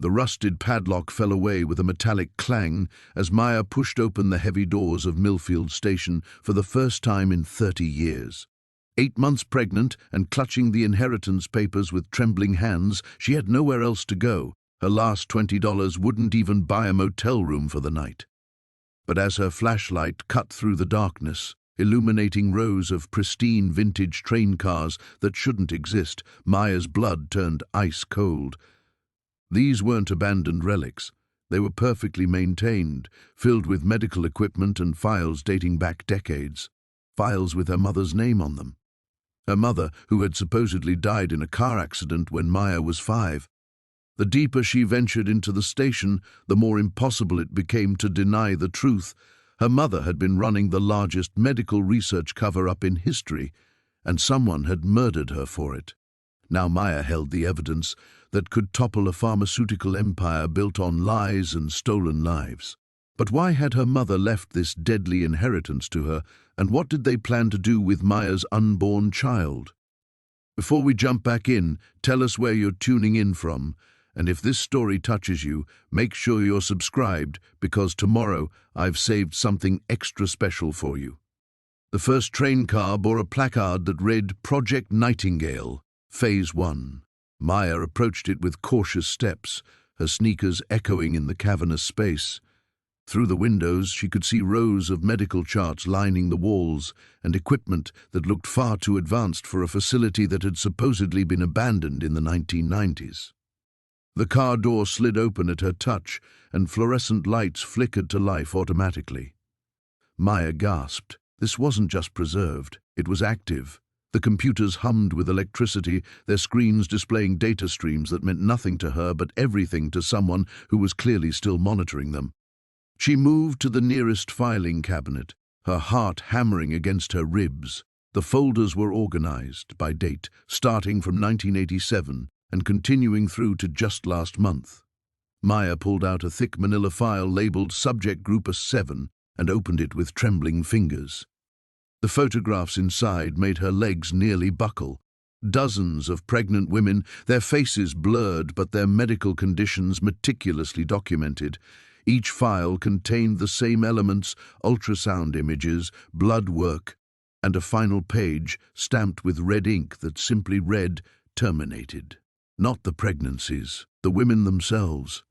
The rusted padlock fell away with a metallic clang as Maya pushed open the heavy doors of Millfield Station for the first time in 30 years. 8 months pregnant and clutching the inheritance papers with trembling hands, she had nowhere else to go. Her last $20 wouldn't even buy a motel room for the night. But as her flashlight cut through the darkness, illuminating rows of pristine vintage train cars that shouldn't exist, Maya's blood turned ice cold. These weren't abandoned relics. They were perfectly maintained, filled with medical equipment and files dating back decades. Files with her mother's name on them. Her mother, who had supposedly died in a car accident when Maya was 5. The deeper she ventured into the station, the more impossible it became to deny the truth. Her mother had been running the largest medical research cover-up in history, and someone had murdered her for it. Now Maya held the evidence that could topple a pharmaceutical empire built on lies and stolen lives. But why had her mother left this deadly inheritance to her, and what did they plan to do with Maya's unborn child? Before we jump back in, tell us where you're tuning in from, and if this story touches you, make sure you're subscribed, because tomorrow I've saved something extra special for you. The first train car bore a placard that read Project Nightingale, Phase 1. Maya approached it with cautious steps, her sneakers echoing in the cavernous space. Through the windows, she could see rows of medical charts lining the walls and equipment that looked far too advanced for a facility that had supposedly been abandoned in the 1990s. The car door slid open at her touch, and fluorescent lights flickered to life automatically. Maya gasped. This wasn't just preserved, it was active. The computers hummed with electricity, their screens displaying data streams that meant nothing to her but everything to someone who was clearly still monitoring them. She moved to the nearest filing cabinet, her heart hammering against her ribs. The folders were organized by date, starting from 1987 and continuing through to just last month. Maya pulled out a thick manila file labeled Subject Group 7 and opened it with trembling fingers. The photographs inside made her legs nearly buckle. Dozens of pregnant women, their faces blurred but their medical conditions meticulously documented. Each file contained the same elements: ultrasound images, blood work, and a final page stamped with red ink that simply read, "Terminated." Not the pregnancies, the women themselves.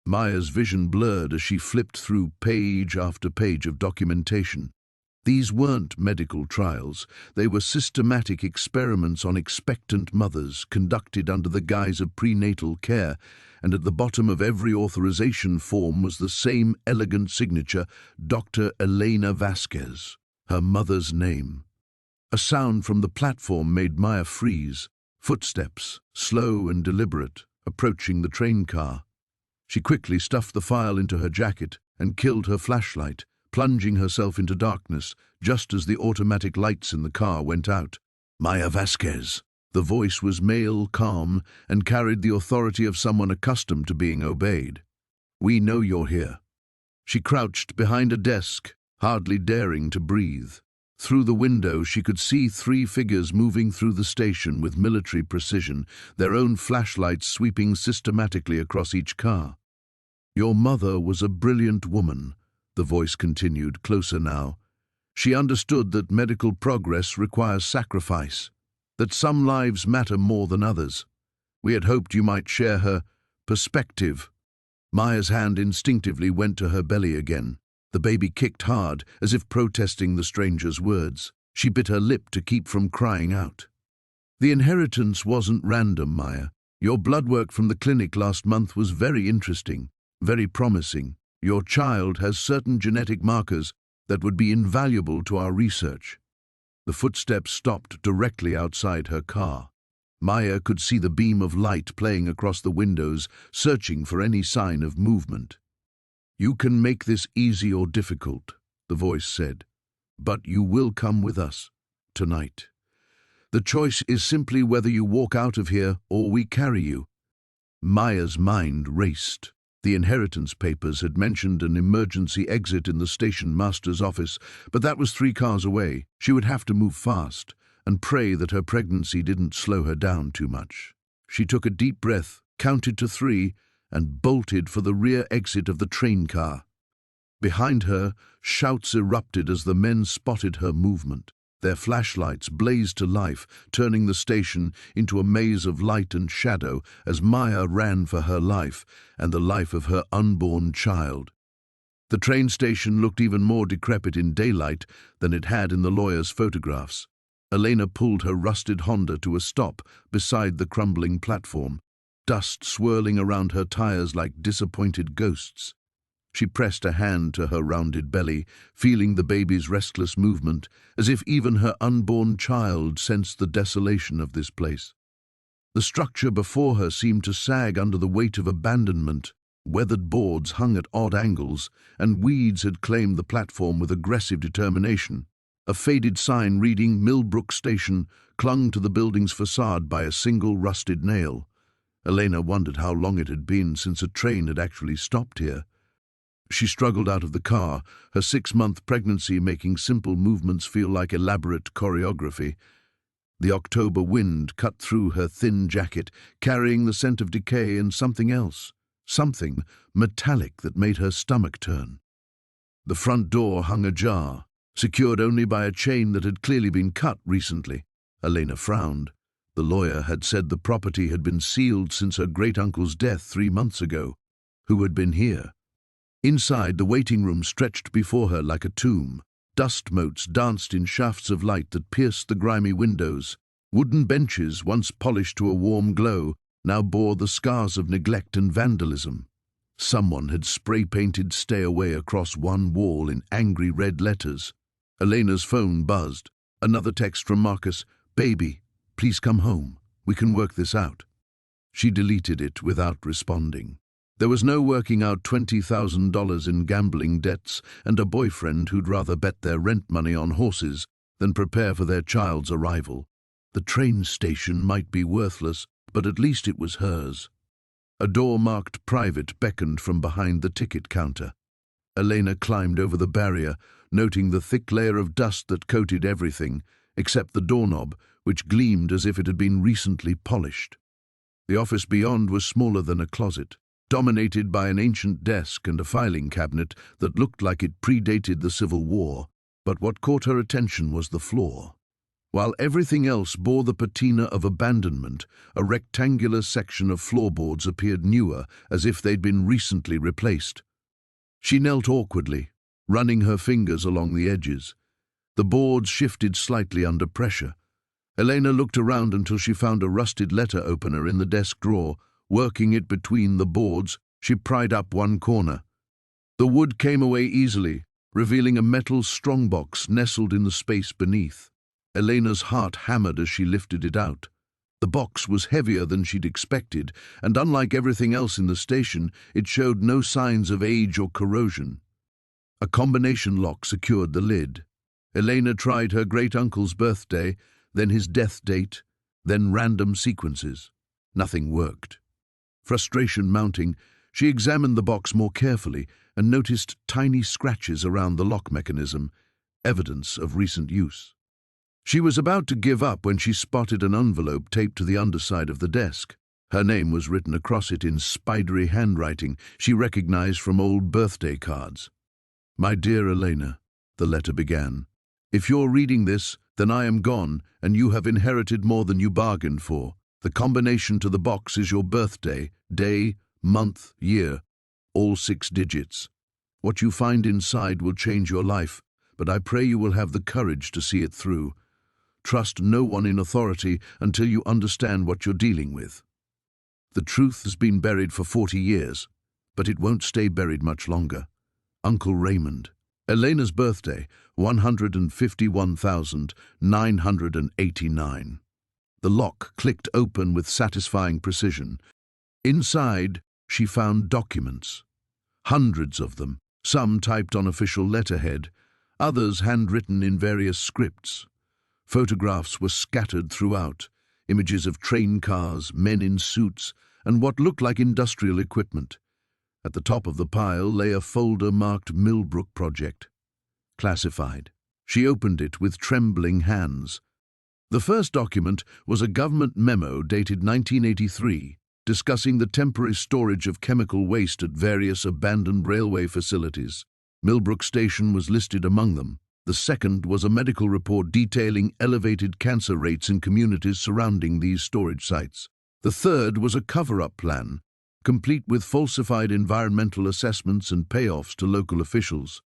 Maya's vision blurred as she flipped through page after page of documentation. These weren't medical trials. They were systematic experiments on expectant mothers conducted under the guise of prenatal care, and at the bottom of every authorization form was the same elegant signature, Dr. Elena Vasquez, her mother's name. A sound from the platform made Maya freeze. Footsteps, slow and deliberate, approaching the train car. She quickly stuffed the file into her jacket and killed her flashlight, plunging herself into darkness just as the automatic lights in the car went out. Maya Vasquez. The voice was male, calm, and carried the authority of someone accustomed to being obeyed. "We know you're here." She crouched behind a desk, hardly daring to breathe. Through the window, she could see 3 figures moving through the station with military precision, their own flashlights sweeping systematically across each car. "Your mother was a brilliant woman," the voice continued, closer now. "She understood that medical progress requires sacrifice, that some lives matter more than others. We had hoped you might share her perspective." Maya's hand instinctively went to her belly again. The baby kicked hard, as if protesting the stranger's words. She bit her lip to keep from crying out. "The inheritance wasn't random, Maya. Your blood work from the clinic last month was very interesting, very promising. Your child has certain genetic markers that would be invaluable to our research." The footsteps stopped directly outside her car. Maya could see the beam of light playing across the windows, searching for any sign of movement. "You can make this easy or difficult," the voice said, "but you will come with us tonight. The choice is simply whether you walk out of here or we carry you." Maya's mind raced. The inheritance papers had mentioned an emergency exit in the station master's office, but that was 3 cars away. She would have to move fast and pray that her pregnancy didn't slow her down too much. She took a deep breath, counted to 3, and bolted for the rear exit of the train car. Behind her, shouts erupted as the men spotted her movement. Their flashlights blazed to life, turning the station into a maze of light and shadow as Maya ran for her life and the life of her unborn child. The train station looked even more decrepit in daylight than it had in the lawyer's photographs. Elena pulled her rusted Honda to a stop beside the crumbling platform, dust swirling around her tires like disappointed ghosts. She pressed a hand to her rounded belly, feeling the baby's restless movement, as if even her unborn child sensed the desolation of this place. The structure before her seemed to sag under the weight of abandonment. Weathered boards hung at odd angles, and weeds had claimed the platform with aggressive determination. A faded sign reading Millbrook Station clung to the building's facade by a single rusted nail. Elena wondered how long it had been since a train had actually stopped here. She struggled out of the car, her 6-month pregnancy making simple movements feel like elaborate choreography. The October wind cut through her thin jacket, carrying the scent of decay and something else, something metallic that made her stomach turn. The front door hung ajar, secured only by a chain that had clearly been cut recently. Elena frowned. The lawyer had said the property had been sealed since her great-uncle's death 3 months ago. Who had been here? Inside, the waiting room stretched before her like a tomb. Dust motes danced in shafts of light that pierced the grimy windows. Wooden benches, once polished to a warm glow, now bore the scars of neglect and vandalism. Someone had spray-painted "Stay Away" across one wall in angry red letters. Elena's phone buzzed. Another text from Marcus. "Baby, please come home. We can work this out." She deleted it without responding. There was no working out $20,000 in gambling debts and a boyfriend who'd rather bet their rent money on horses than prepare for their child's arrival. The train station might be worthless, but at least it was hers. A door marked "Private" beckoned from behind the ticket counter. Elena climbed over the barrier, noting the thick layer of dust that coated everything, except the doorknob, which gleamed as if it had been recently polished. The office beyond was smaller than a closet, dominated by an ancient desk and a filing cabinet that looked like it predated the Civil War. But what caught her attention was the floor. While everything else bore the patina of abandonment, a rectangular section of floorboards appeared newer, as if they'd been recently replaced. She knelt awkwardly, running her fingers along the edges. The boards shifted slightly under pressure. Elena looked around until she found a rusted letter opener in the desk drawer. Working it between the boards, she pried up one corner. The wood came away easily, revealing a metal strongbox nestled in the space beneath. Elena's heart hammered as she lifted it out. The box was heavier than she'd expected, and unlike everything else in the station, it showed no signs of age or corrosion. A combination lock secured the lid. Elena tried her great-uncle's birthday, then his death date, then random sequences. Nothing worked. Frustration mounting, she examined the box more carefully and noticed tiny scratches around the lock mechanism, evidence of recent use. She was about to give up when she spotted an envelope taped to the underside of the desk. Her name was written across it in spidery handwriting she recognized from old birthday cards. "My dear Elena," the letter began, "if you're reading this, then I am gone, and you have inherited more than you bargained for. The combination to the box is your birthday, day, month, year, all 6 digits. What you find inside will change your life, but I pray you will have the courage to see it through. Trust no one in authority until you understand what you're dealing with. The truth has been buried for 40 years, but it won't stay buried much longer. Uncle Raymond." Elena's birthday, 151,989. The lock clicked open with satisfying precision. Inside, she found documents. Hundreds of them, some typed on official letterhead, others handwritten in various scripts. Photographs were scattered throughout, images of train cars, men in suits, and what looked like industrial equipment. At the top of the pile lay a folder marked "Millbrook Project." Classified. She opened it with trembling hands. The first document was a government memo dated 1983, discussing the temporary storage of chemical waste at various abandoned railway facilities. Millbrook Station was listed among them. The second was a medical report detailing elevated cancer rates in communities surrounding these storage sites. The third was a cover-up plan, complete with falsified environmental assessments and payoffs to local officials.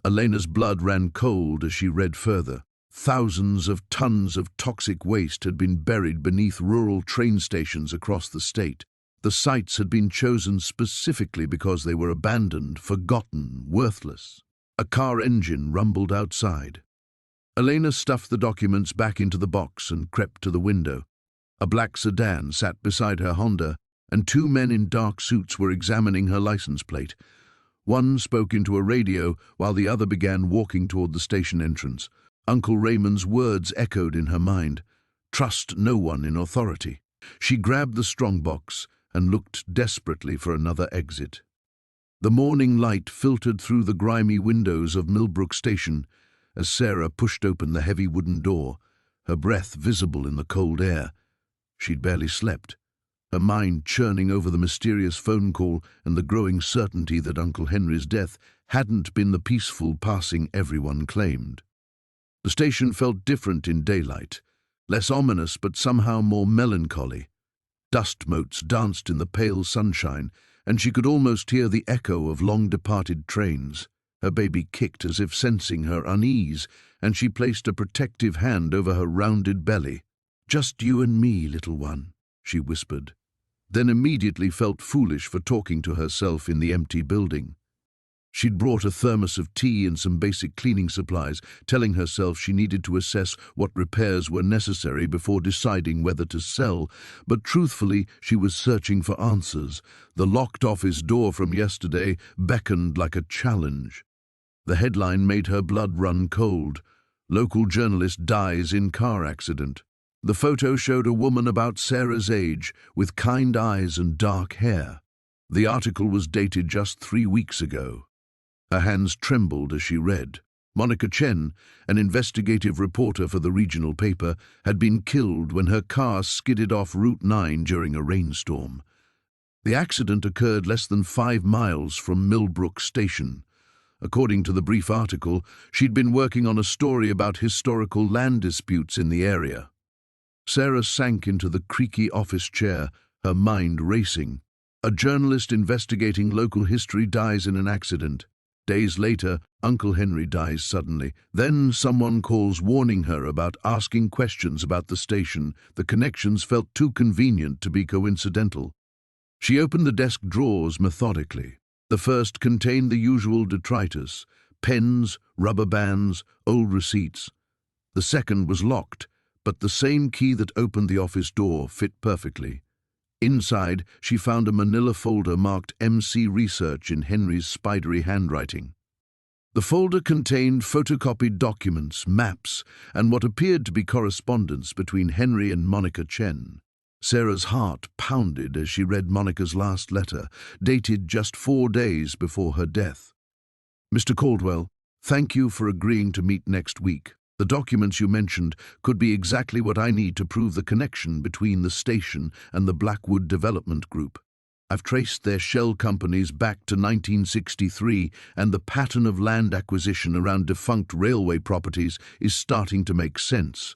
Elena's blood ran cold as she read further. Thousands of tons of toxic waste had been buried beneath rural train stations across the state. The sites had been chosen specifically because they were abandoned, forgotten, worthless. A car engine rumbled outside. Elena stuffed the documents back into the box and crept to the window. A black sedan sat beside her Honda, and two men in dark suits were examining her license plate. One spoke into a radio while the other began walking toward the station entrance. Uncle Raymond's words echoed in her mind. Trust no one in authority. She grabbed the strongbox and looked desperately for another exit. The morning light filtered through the grimy windows of Millbrook Station as Sarah pushed open the heavy wooden door, her breath visible in the cold air. She'd barely slept, her mind churning over the mysterious phone call and the growing certainty that Uncle Henry's death hadn't been the peaceful passing everyone claimed. The station felt different in daylight, less ominous but somehow more melancholy. Dust motes danced in the pale sunshine, and she could almost hear the echo of long-departed trains. Her baby kicked as if sensing her unease, and she placed a protective hand over her rounded belly. "Just you and me, little one," she whispered, then immediately felt foolish for talking to herself in the empty building. She'd brought a thermos of tea and some basic cleaning supplies, telling herself she needed to assess what repairs were necessary before deciding whether to sell, but truthfully she was searching for answers. The locked office door from yesterday beckoned like a challenge. The headline made her blood run cold. Local journalist dies in car accident. The photo showed a woman about Sarah's age, with kind eyes and dark hair. The article was dated just 3 weeks ago. Her hands trembled as she read. Monica Chen, an investigative reporter for the regional paper, had been killed when her car skidded off Route 9 during a rainstorm. The accident occurred less than 5 miles from Millbrook Station. According to the brief article, she'd been working on a story about historical land disputes in the area. Sarah sank into the creaky office chair, her mind racing. A journalist investigating local history dies in an accident. Days later, Uncle Henry dies suddenly. Then someone calls warning her about asking questions about the station. The connections felt too convenient to be coincidental. She opened the desk drawers methodically. The first contained the usual detritus: pens, rubber bands, old receipts. The second was locked, but the same key that opened the office door fit perfectly. Inside, she found a manila folder marked MC Research in Henry's spidery handwriting. The folder contained photocopied documents, maps, and what appeared to be correspondence between Henry and Monica Chen. Sarah's heart pounded as she read Monica's last letter, dated just 4 days before her death. "Mr. Caldwell, thank you for agreeing to meet next week. The documents you mentioned could be exactly what I need to prove the connection between the station and the Blackwood Development Group. I've traced their shell companies back to 1963, and the pattern of land acquisition around defunct railway properties is starting to make sense.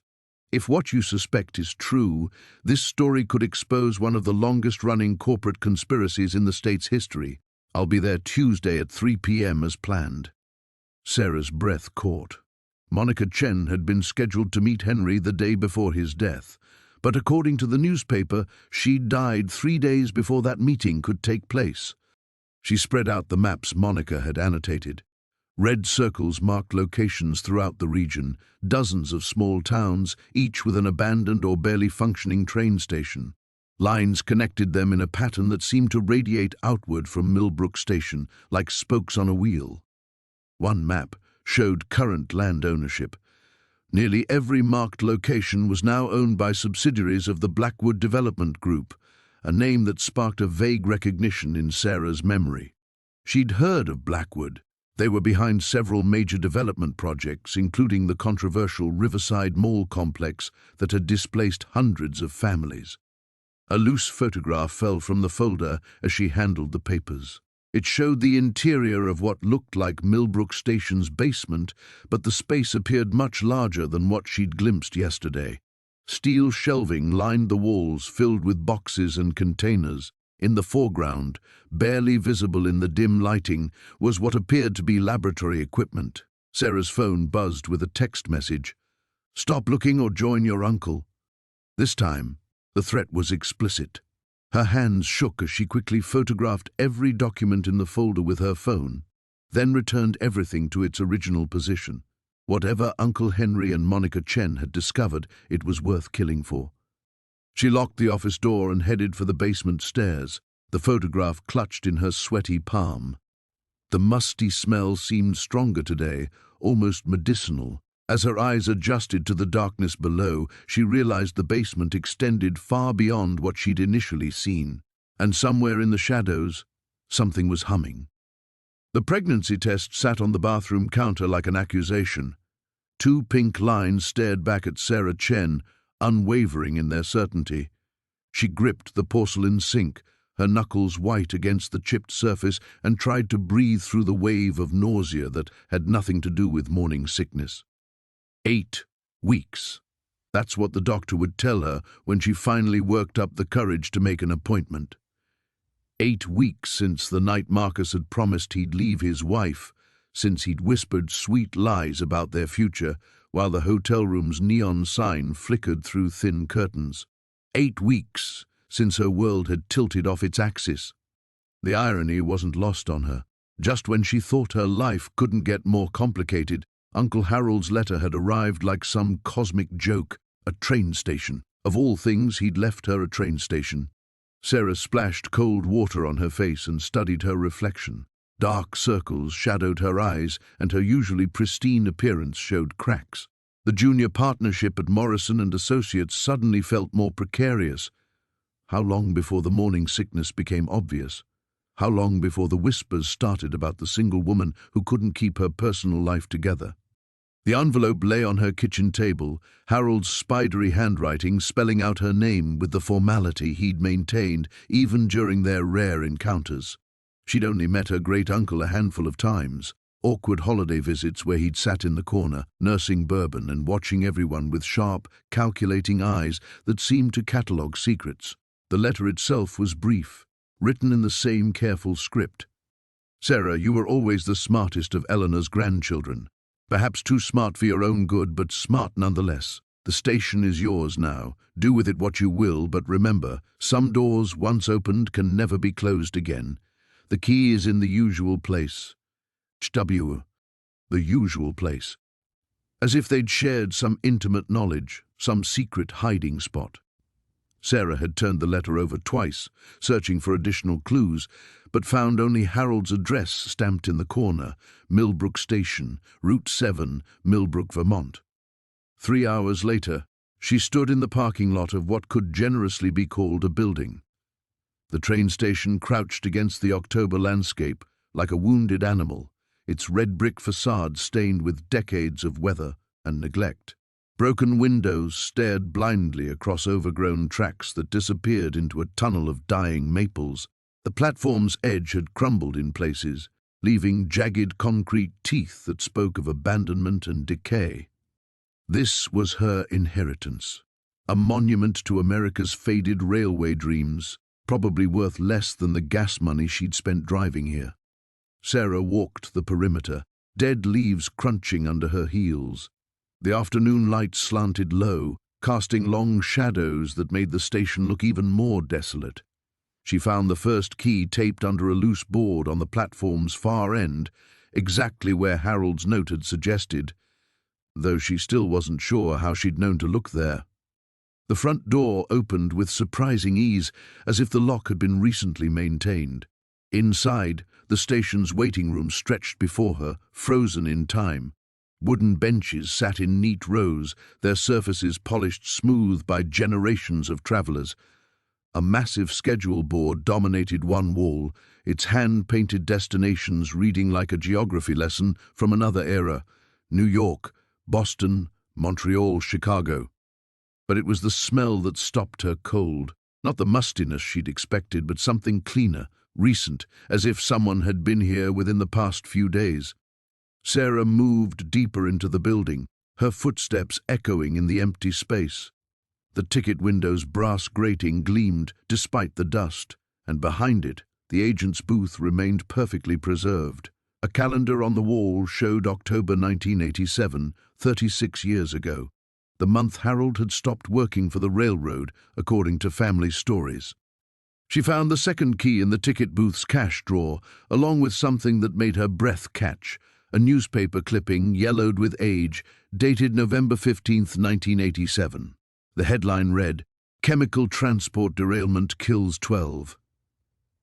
If what you suspect is true, this story could expose one of the longest-running corporate conspiracies in the state's history. I'll be there Tuesday at 3 p.m. as planned." Sarah's breath caught. Monica Chen had been scheduled to meet Henry the day before his death, but according to the newspaper, she died 3 days before that meeting could take place. She spread out the maps Monica had annotated. Red circles marked locations throughout the region, dozens of small towns, each with an abandoned or barely functioning train station. Lines connected them in a pattern that seemed to radiate outward from Millbrook Station, like spokes on a wheel. One map showed current land ownership. Nearly every marked location was now owned by subsidiaries of the Blackwood Development Group, a name that sparked a vague recognition in Sarah's memory. She'd heard of Blackwood. They were behind several major development projects, including the controversial Riverside Mall complex that had displaced hundreds of families. A loose photograph fell from the folder as she handled the papers. It showed the interior of what looked like Millbrook Station's basement, but the space appeared much larger than what she'd glimpsed yesterday. Steel shelving lined the walls, filled with boxes and containers. In the foreground, barely visible in the dim lighting, was what appeared to be laboratory equipment. Sarah's phone buzzed with a text message. "Stop looking or join your uncle." This time, the threat was explicit. Her hands shook as she quickly photographed every document in the folder with her phone, then returned everything to its original position. Whatever Uncle Henry and Monica Chen had discovered, it was worth killing for. She locked the office door and headed for the basement stairs, the photograph clutched in her sweaty palm. The musty smell seemed stronger today, almost medicinal. As her eyes adjusted to the darkness below, she realized the basement extended far beyond what she'd initially seen, and somewhere in the shadows, something was humming. The pregnancy test sat on the bathroom counter like an accusation. Two pink lines stared back at Sarah Chen, unwavering in their certainty. She gripped the porcelain sink, her knuckles white against the chipped surface, and tried to breathe through the wave of nausea that had nothing to do with morning sickness. 8 weeks. That's what the doctor would tell her when she finally worked up the courage to make an appointment. 8 weeks since the night Marcus had promised he'd leave his wife, since he'd whispered sweet lies about their future while the hotel room's neon sign flickered through thin curtains. 8 weeks since her world had tilted off its axis. The irony wasn't lost on her. Just when she thought her life couldn't get more complicated, Uncle Harold's letter had arrived like some cosmic joke. A train station. Of all things, he'd left her a train station. Sarah splashed cold water on her face and studied her reflection. Dark circles shadowed her eyes, and her usually pristine appearance showed cracks. The junior partnership at Morrison and Associates suddenly felt more precarious. How long before the morning sickness became obvious? How long before the whispers started about the single woman who couldn't keep her personal life together? The envelope lay on her kitchen table, Harold's spidery handwriting spelling out her name with the formality he'd maintained even during their rare encounters. She'd only met her great-uncle a handful of times, awkward holiday visits where he'd sat in the corner, nursing bourbon and watching everyone with sharp, calculating eyes that seemed to catalogue secrets. The letter itself was brief, written in the same careful script. "Sarah, you were always the smartest of Eleanor's grandchildren. Perhaps too smart for your own good, but smart nonetheless. The station is yours now. Do with it what you will, but remember, some doors once opened can never be closed again. The key is in the usual place." HW. The usual place. As if they'd shared some intimate knowledge, some secret hiding spot. Sarah had turned the letter over twice, searching for additional clues, but found only Harold's address stamped in the corner, Millbrook Station, Route 7, Millbrook, Vermont. 3 hours later, she stood in the parking lot of what could generously be called a building. The train station crouched against the October landscape like a wounded animal, its red brick facade stained with decades of weather and neglect. Broken windows stared blindly across overgrown tracks that disappeared into a tunnel of dying maples. The platform's edge had crumbled in places, leaving jagged concrete teeth that spoke of abandonment and decay. This was her inheritance, a monument to America's faded railway dreams, probably worth less than the gas money she'd spent driving here. Sarah walked the perimeter, dead leaves crunching under her heels. The afternoon light slanted low, casting long shadows that made the station look even more desolate. She found the first key taped under a loose board on the platform's far end, exactly where Harold's note had suggested, though she still wasn't sure how she'd known to look there. The front door opened with surprising ease, as if the lock had been recently maintained. Inside, the station's waiting room stretched before her, frozen in time. Wooden benches sat in neat rows, their surfaces polished smooth by generations of travelers. A massive schedule board dominated one wall, its hand-painted destinations reading like a geography lesson from another era: New York, Boston, Montreal, Chicago. But it was the smell that stopped her cold, Not the mustiness she'd expected, but something cleaner, recent, as if someone had been here within the past few days. Sarah moved deeper into the building, her footsteps echoing in the empty space. The ticket window's brass grating gleamed despite the dust, and behind it, the agent's booth remained perfectly preserved. A calendar on the wall showed October 1987, 36 years ago, the month Harold had stopped working for the railroad, according to family stories. She found the second key in the ticket booth's cash drawer, along with something that made her breath catch, a newspaper clipping, yellowed with age, dated November 15, 1987. The headline read, "Chemical Transport Derailment Kills 12."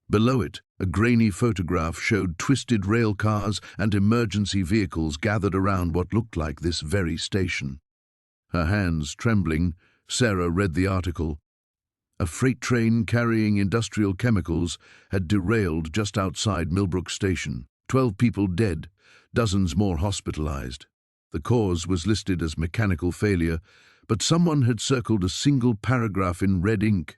Below it, a grainy photograph showed twisted rail cars and emergency vehicles gathered around what looked like this very station. Her hands trembling, Sarah read the article. A freight train carrying industrial chemicals had derailed just outside Millbrook Station. 12 people dead, dozens more hospitalized. The cause was listed as mechanical failure, but someone had circled a single paragraph in red ink.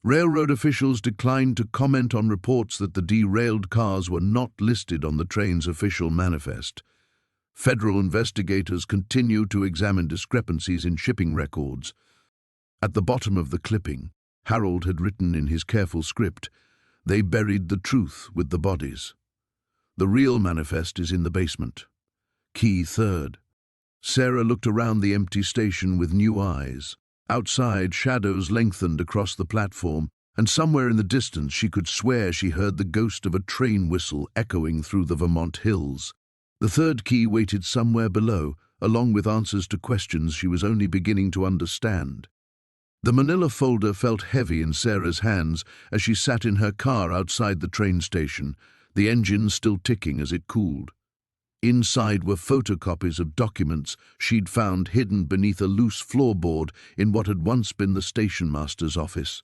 Railroad officials declined to comment on reports that the derailed cars were not listed on the train's official manifest. Federal investigators continue to examine discrepancies in shipping records. At the bottom of the clipping, Harold had written in his careful script, "They buried the truth with the bodies. The real manifest is in the basement. Key third." Sarah looked around the empty station with new eyes. Outside, shadows lengthened across the platform, and somewhere in the distance she could swear she heard the ghost of a train whistle echoing through the Vermont hills. The third key waited somewhere below, along with answers to questions she was only beginning to understand. The manila folder felt heavy in Sarah's hands as she sat in her car outside the train station, the engine still ticking as it cooled. Inside were photocopies of documents she'd found hidden beneath a loose floorboard in what had once been the station master's office.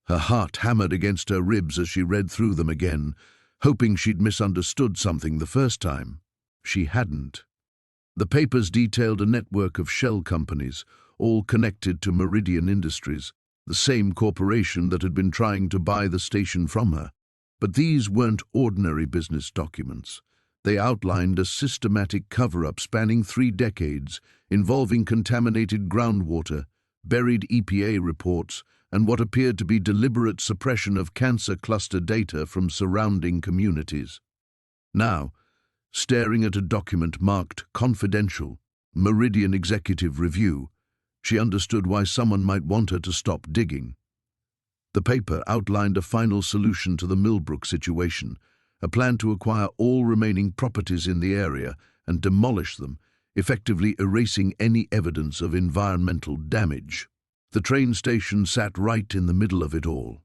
Her heart hammered against her ribs as she read through them again, hoping she'd misunderstood something the first time. She hadn't. The papers detailed a network of shell companies, all connected to Meridian Industries, the same corporation that had been trying to buy the station from her. But these weren't ordinary business documents. They outlined a systematic cover-up spanning 3 decades, involving contaminated groundwater, buried EPA reports, and what appeared to be deliberate suppression of cancer cluster data from surrounding communities. Now, staring at a document marked Confidential, Meridian Executive Review, she understood why someone might want her to stop digging. The paper outlined a final solution to the Millbrook situation, a plan to acquire all remaining properties in the area and demolish them, effectively erasing any evidence of environmental damage. The train station sat right in the middle of it all.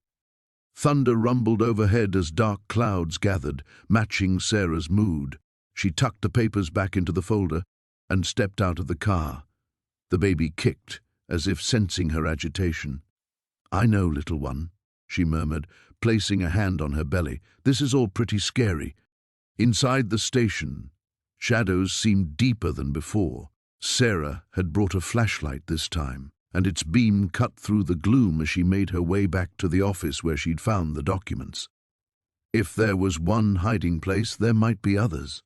Thunder rumbled overhead as dark clouds gathered, matching Sarah's mood. She tucked the papers back into the folder and stepped out of the car. The baby kicked, as if sensing her agitation. "I know, little one," she murmured, placing a hand on her belly. "This is all pretty scary." Inside the station, shadows seemed deeper than before. Sarah had brought a flashlight this time, and its beam cut through the gloom as she made her way back to the office where she'd found the documents. If there was one hiding place, there might be others.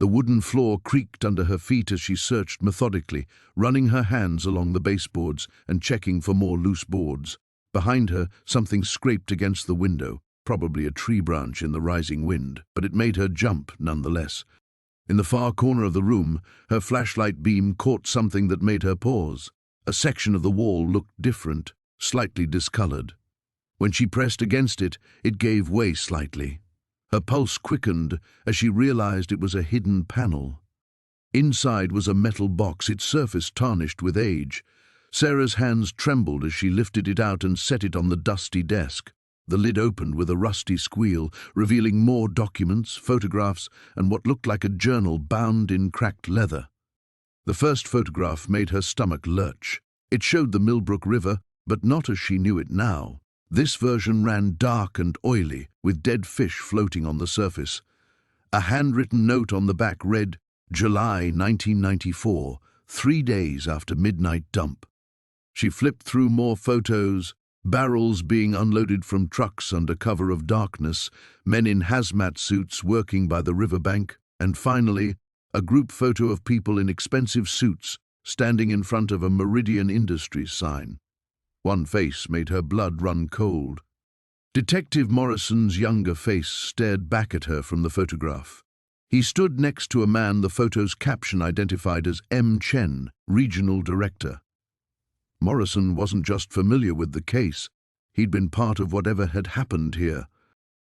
The wooden floor creaked under her feet as she searched methodically, running her hands along the baseboards and checking for more loose boards. Behind her, something scraped against the window, probably a tree branch in the rising wind, but it made her jump nonetheless. In the far corner of the room, her flashlight beam caught something that made her pause. A section of the wall looked different, slightly discolored. When she pressed against it, it gave way slightly. Her pulse quickened as she realized it was a hidden panel. Inside was a metal box, its surface tarnished with age. Sarah's hands trembled as she lifted it out and set it on the dusty desk. The lid opened with a rusty squeal, revealing more documents, photographs, and what looked like a journal bound in cracked leather. The first photograph made her stomach lurch. It showed the Millbrook River, but not as she knew it now. This version ran dark and oily, with dead fish floating on the surface. A handwritten note on the back read, "July 1994, 3 days after midnight dump." She flipped through more photos, Barrels being unloaded from trucks under cover of darkness, men in hazmat suits working by the riverbank, and finally, a group photo of people in expensive suits standing in front of a Meridian Industries sign. One face made her blood run cold. Detective Morrison's younger face stared back at her from the photograph. He stood next to a man the photo's caption identified as M. Chen, Regional Director. Morrison wasn't just familiar with the case, he'd been part of whatever had happened here.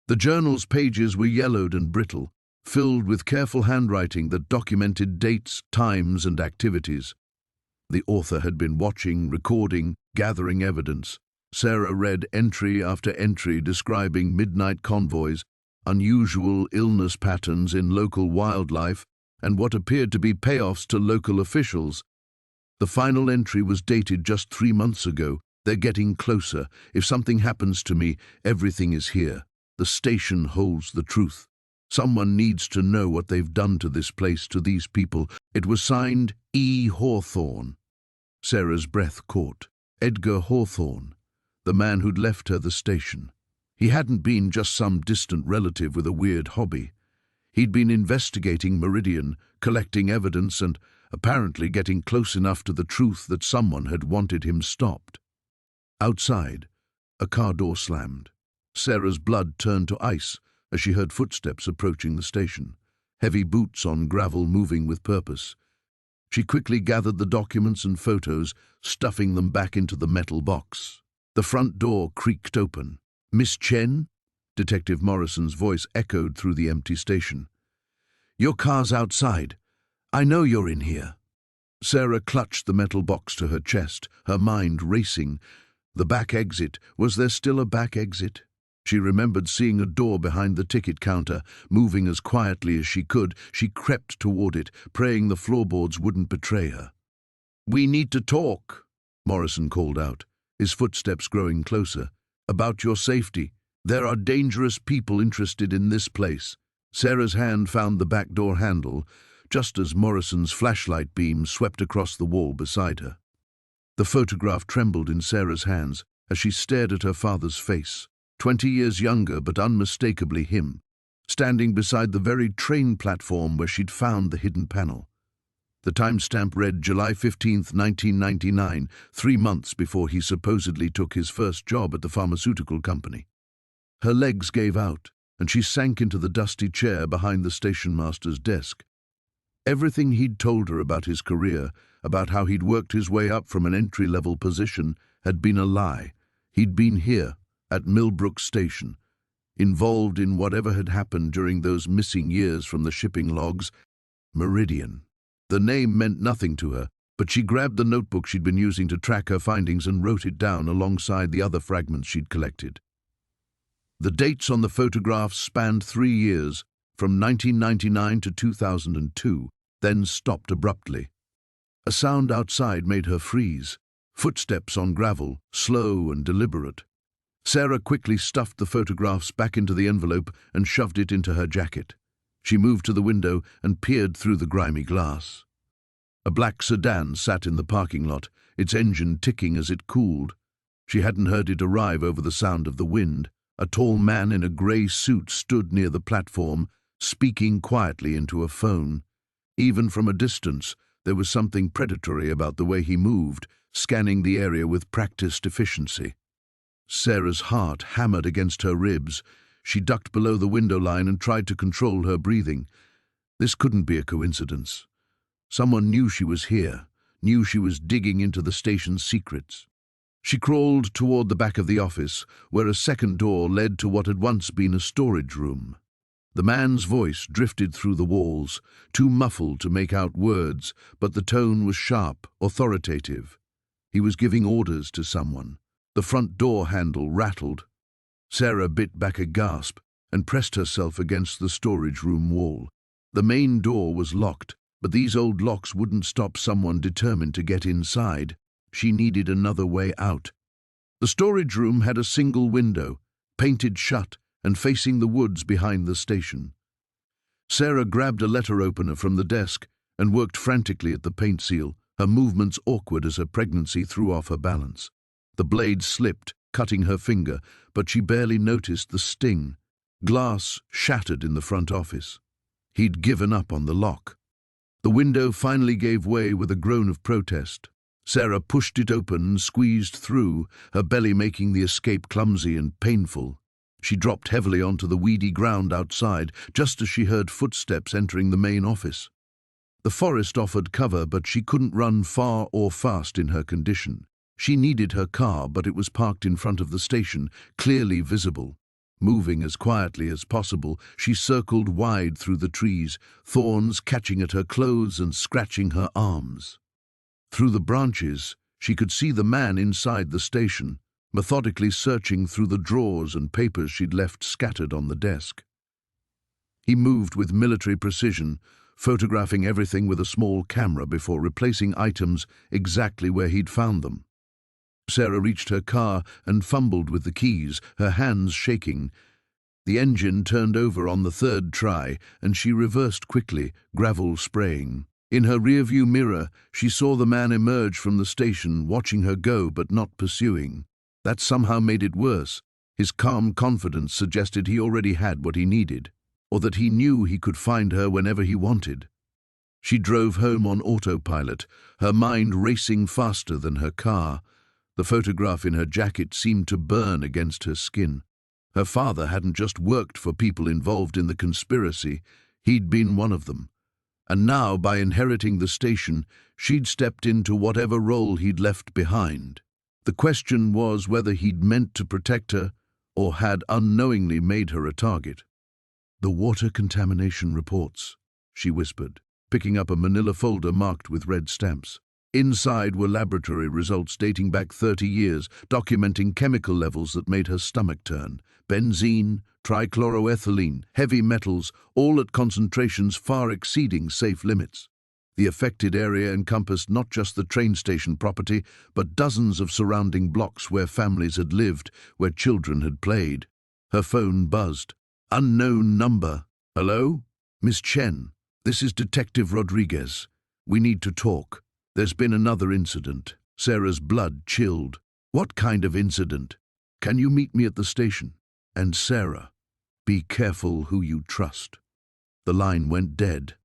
The journal's pages were yellowed and brittle, filled with careful handwriting that documented dates, times, and activities. The author had been watching, recording, gathering evidence. Sarah read entry after entry describing midnight convoys, unusual illness patterns in local wildlife, and what appeared to be payoffs to local officials. The final entry was dated just 3 months ago. They're getting closer. If something happens to me, everything is here. The station holds the truth. Someone needs to know what they've done to this place, to these people. It was signed E. Hawthorne. Sarah's breath caught. Edgar Hawthorne, the man who'd left her the station. He hadn't been just some distant relative with a weird hobby. He'd been investigating Meridian, collecting evidence, and apparently getting close enough to the truth that someone had wanted him stopped. Outside, a car door slammed. Sarah's blood turned to ice as she heard footsteps approaching the station, heavy boots on gravel moving with purpose. She quickly gathered the documents and photos, stuffing them back into the metal box. The front door creaked open. "Miss Chen?" Detective Morrison's voice echoed through the empty station. "Your car's outside. I know you're in here." Sarah clutched the metal box to her chest, her mind racing. The back exit. Was there still a back exit? She remembered seeing a door behind the ticket counter. Moving as quietly as she could, she crept toward it, praying the floorboards wouldn't betray her. "We need to talk," Morrison called out, his footsteps growing closer. "About your safety. There are dangerous people interested in this place." Sarah's hand found the back door handle, just as Morrison's flashlight beam swept across the wall beside her. The photograph trembled in Sarah's hands as she stared at her father's face, 20 years younger but unmistakably him, standing beside the very train platform where she'd found the hidden panel. The timestamp read July 15th, 1999, 3 months before he supposedly took his first job at the pharmaceutical company. Her legs gave out, and she sank into the dusty chair behind the station master's desk. Everything he'd told her about his career, about how he'd worked his way up from an entry-level position, had been a lie. He'd been here, at Millbrook Station, involved in whatever had happened during those missing years from the shipping logs. Meridian. The name meant nothing to her, but she grabbed the notebook she'd been using to track her findings and wrote it down alongside the other fragments she'd collected. The dates on the photographs spanned 3 years, from 1999 to 2002, then stopped abruptly. A sound outside made her freeze. Footsteps on gravel, slow and deliberate. Sarah quickly stuffed the photographs back into the envelope and shoved it into her jacket. She moved to the window and peered through the grimy glass. A black sedan sat in the parking lot, its engine ticking as it cooled. She hadn't heard it arrive over the sound of the wind. A tall man in a grey suit stood near the platform, speaking quietly into a phone. Even from a distance, there was something predatory about the way he moved, scanning the area with practiced efficiency. Sarah's heart hammered against her ribs. She ducked below the window line and tried to control her breathing. This couldn't be a coincidence. Someone knew she was here, knew she was digging into the station's secrets. She crawled toward the back of the office, where a second door led to what had once been a storage room. The man's voice drifted through the walls, too muffled to make out words, but the tone was sharp, authoritative. He was giving orders to someone. The front door handle rattled. Sarah bit back a gasp and pressed herself against the storage room wall. The main door was locked, but these old locks wouldn't stop someone determined to get inside. She needed another way out. The storage room had a single window, painted shut and facing the woods behind the station. Sarah grabbed a letter opener from the desk and worked frantically at the paint seal, her movements awkward as her pregnancy threw off her balance. The blade slipped, cutting her finger, but she barely noticed the sting. Glass shattered in the front office. He'd given up on the lock. The window finally gave way with a groan of protest. Sarah pushed it open and squeezed through, her belly making the escape clumsy and painful. She dropped heavily onto the weedy ground outside, just as she heard footsteps entering the main office. The forest offered cover, but she couldn't run far or fast in her condition. She needed her car, but it was parked in front of the station, clearly visible. Moving as quietly as possible, she circled wide through the trees, thorns catching at her clothes and scratching her arms. Through the branches, she could see the man inside the station, methodically searching through the drawers and papers she'd left scattered on the desk. He moved with military precision, photographing everything with a small camera before replacing items exactly where he'd found them. Sarah reached her car and fumbled with the keys, her hands shaking. The engine turned over on the third try, and she reversed quickly, gravel spraying. In her rearview mirror, she saw the man emerge from the station, watching her go but not pursuing. That somehow made it worse. His calm confidence suggested he already had what he needed, or that he knew he could find her whenever he wanted. She drove home on autopilot, her mind racing faster than her car. The photograph in her jacket seemed to burn against her skin. Her father hadn't just worked for people involved in the conspiracy, he'd been one of them. And now, by inheriting the station, she'd stepped into whatever role he'd left behind. The question was whether he'd meant to protect her or had unknowingly made her a target. "The water contamination reports," she whispered, picking up a manila folder marked with red stamps. Inside were laboratory results dating back 30 years, documenting chemical levels that made her stomach turn. Benzene, trichloroethylene, heavy metals, all at concentrations far exceeding safe limits. The affected area encompassed not just the train station property, but dozens of surrounding blocks where families had lived, where children had played. Her phone buzzed. Unknown number. "Hello? Miss Chen, this is Detective Rodriguez. We need to talk. There's been another incident." Sarah's blood chilled. "What kind of incident? Can you meet me at the station?" "And Sarah, be careful who you trust." The line went dead.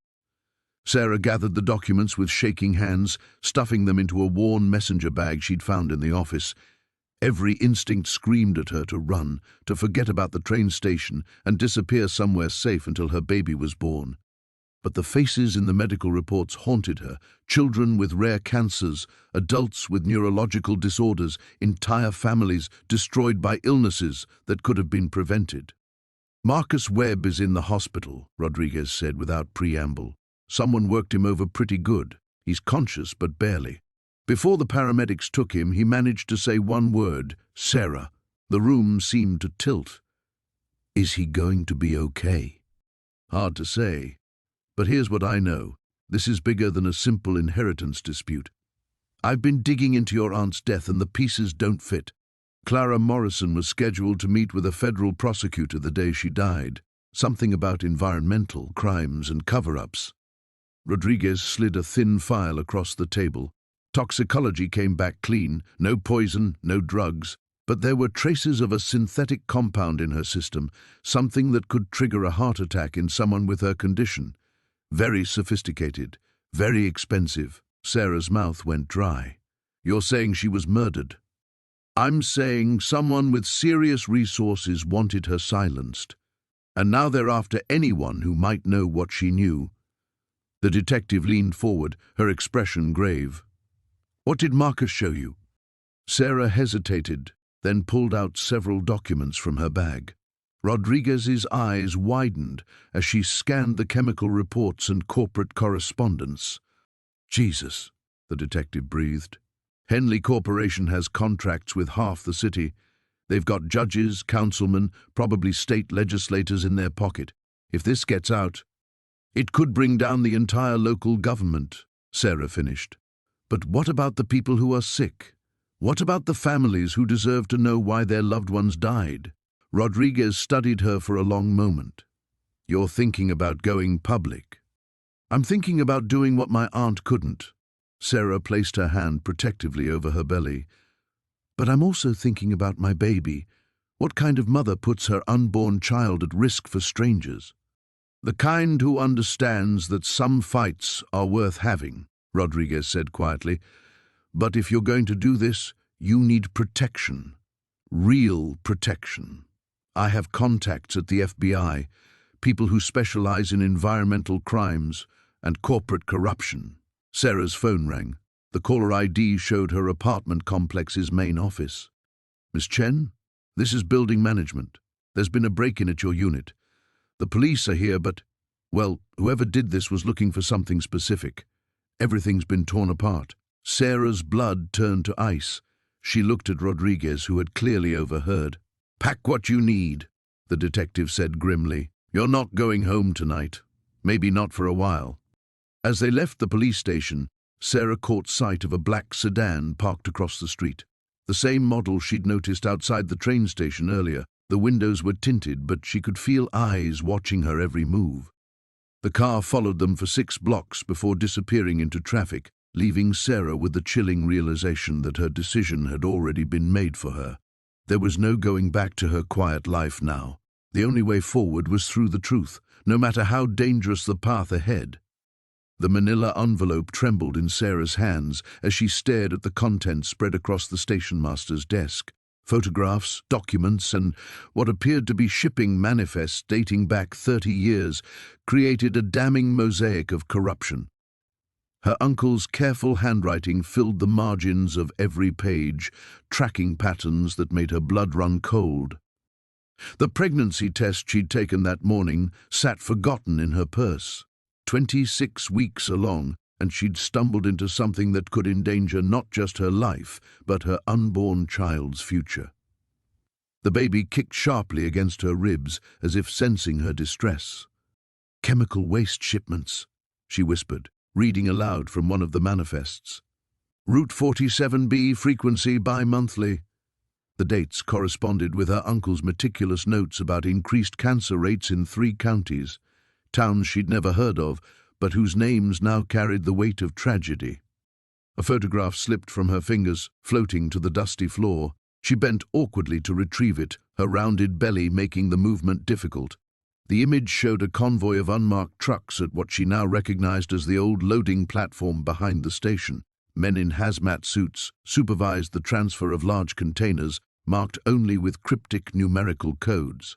Sarah gathered the documents with shaking hands, stuffing them into a worn messenger bag she'd found in the office. Every instinct screamed at her to run, to forget about the train station and disappear somewhere safe until her baby was born. But the faces in the medical reports haunted her. Children with rare cancers, adults with neurological disorders, entire families destroyed by illnesses that could have been prevented. "Marcus Webb is in the hospital," Rodriguez said without preamble. "Someone worked him over pretty good. He's conscious, but barely. Before the paramedics took him, he managed to say one word, Sarah. The room seemed to tilt. Is he going to be okay? Hard to say. But here's what I know. This is bigger than a simple inheritance dispute. I've been digging into your aunt's death and the pieces don't fit. Clara Morrison was scheduled to meet with a federal prosecutor the day she died. Something about environmental crimes and cover-ups. Rodriguez slid a thin file across the table. Toxicology came back clean, no poison, no drugs, but there were traces of a synthetic compound in her system, something that could trigger a heart attack in someone with her condition. Very sophisticated, very expensive. Sarah's mouth went dry. You're saying she was murdered? I'm saying someone with serious resources wanted her silenced, and now they're after anyone who might know what she knew. The detective leaned forward, her expression grave. What did Marcus show you? Sarah hesitated, then pulled out several documents from her bag. Rodriguez's eyes widened as she scanned the chemical reports and corporate correspondence. Jesus, the detective breathed. Henley Corporation has contracts with half the city. They've got judges, councilmen, probably state legislators in their pocket. If this gets out, it could bring down the entire local government, Sarah finished. But what about the people who are sick? What about the families who deserve to know why their loved ones died? Rodriguez studied her for a long moment. You're thinking about going public. I'm thinking about doing what my aunt couldn't. Sarah placed her hand protectively over her belly. But I'm also thinking about my baby. What kind of mother puts her unborn child at risk for strangers? The kind who understands that some fights are worth having, Rodriguez said quietly. But if you're going to do this, you need protection. Real protection. I have contacts at the FBI, people who specialize in environmental crimes and corporate corruption. Sarah's phone rang. The caller ID showed her apartment complex's main office. Miss Chen, this is building management. There's been a break-in at your unit. The police are here, but, well, whoever did this was looking for something specific. Everything's been torn apart. Sarah's blood turned to ice. She looked at Rodriguez, who had clearly overheard. Pack what you need, the detective said grimly. You're not going home tonight. Maybe not for a while. As they left the police station, Sarah caught sight of a black sedan parked across the street. The same model she'd noticed outside the train station earlier. The windows were tinted, but she could feel eyes watching her every move. The car followed them for 6 blocks before disappearing into traffic, leaving Sarah with the chilling realization that her decision had already been made for her. There was no going back to her quiet life now. The only way forward was through the truth, no matter how dangerous the path ahead. The manila envelope trembled in Sarah's hands as she stared at the contents spread across the station master's desk. Photographs, documents, and what appeared to be shipping manifests dating back 30 years created a damning mosaic of corruption. Her uncle's careful handwriting filled the margins of every page, tracking patterns that made her blood run cold. The pregnancy test she'd taken that morning sat forgotten in her purse. 26 weeks along, and she'd stumbled into something that could endanger not just her life, but her unborn child's future. The baby kicked sharply against her ribs, as if sensing her distress. Chemical waste shipments, she whispered, reading aloud from one of the manifests. Route 47B, frequency bi-monthly. The dates corresponded with her uncle's meticulous notes about increased cancer rates in 3 counties, towns she'd never heard of, but whose names now carried the weight of tragedy. A photograph slipped from her fingers, floating to the dusty floor. She bent awkwardly to retrieve it, her rounded belly making the movement difficult. The image showed a convoy of unmarked trucks at what she now recognized as the old loading platform behind the station. Men in hazmat suits supervised the transfer of large containers, marked only with cryptic numerical codes.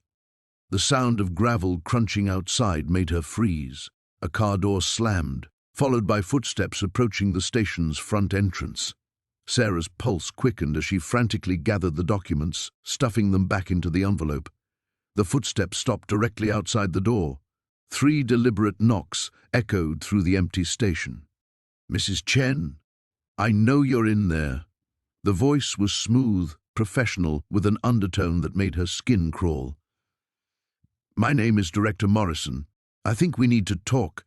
The sound of gravel crunching outside made her freeze. A car door slammed, followed by footsteps approaching the station's front entrance. Sarah's pulse quickened as she frantically gathered the documents, stuffing them back into the envelope. The footsteps stopped directly outside the door. 3 deliberate knocks echoed through the empty station. Mrs. Chen, I know you're in there. The voice was smooth, professional, with an undertone that made her skin crawl. My name is Director Morrison. I think we need to talk.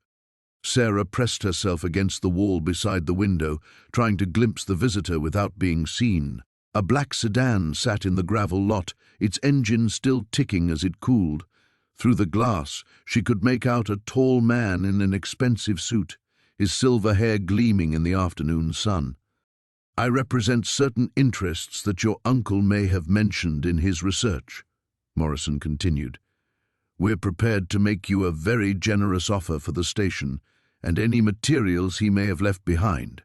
Sarah pressed herself against the wall beside the window, trying to glimpse the visitor without being seen. A black sedan sat in the gravel lot, its engine still ticking as it cooled. Through the glass, she could make out a tall man in an expensive suit, his silver hair gleaming in the afternoon sun. I represent certain interests that your uncle may have mentioned in his research, Morrison continued. We're prepared to make you a very generous offer for the station and any materials he may have left behind.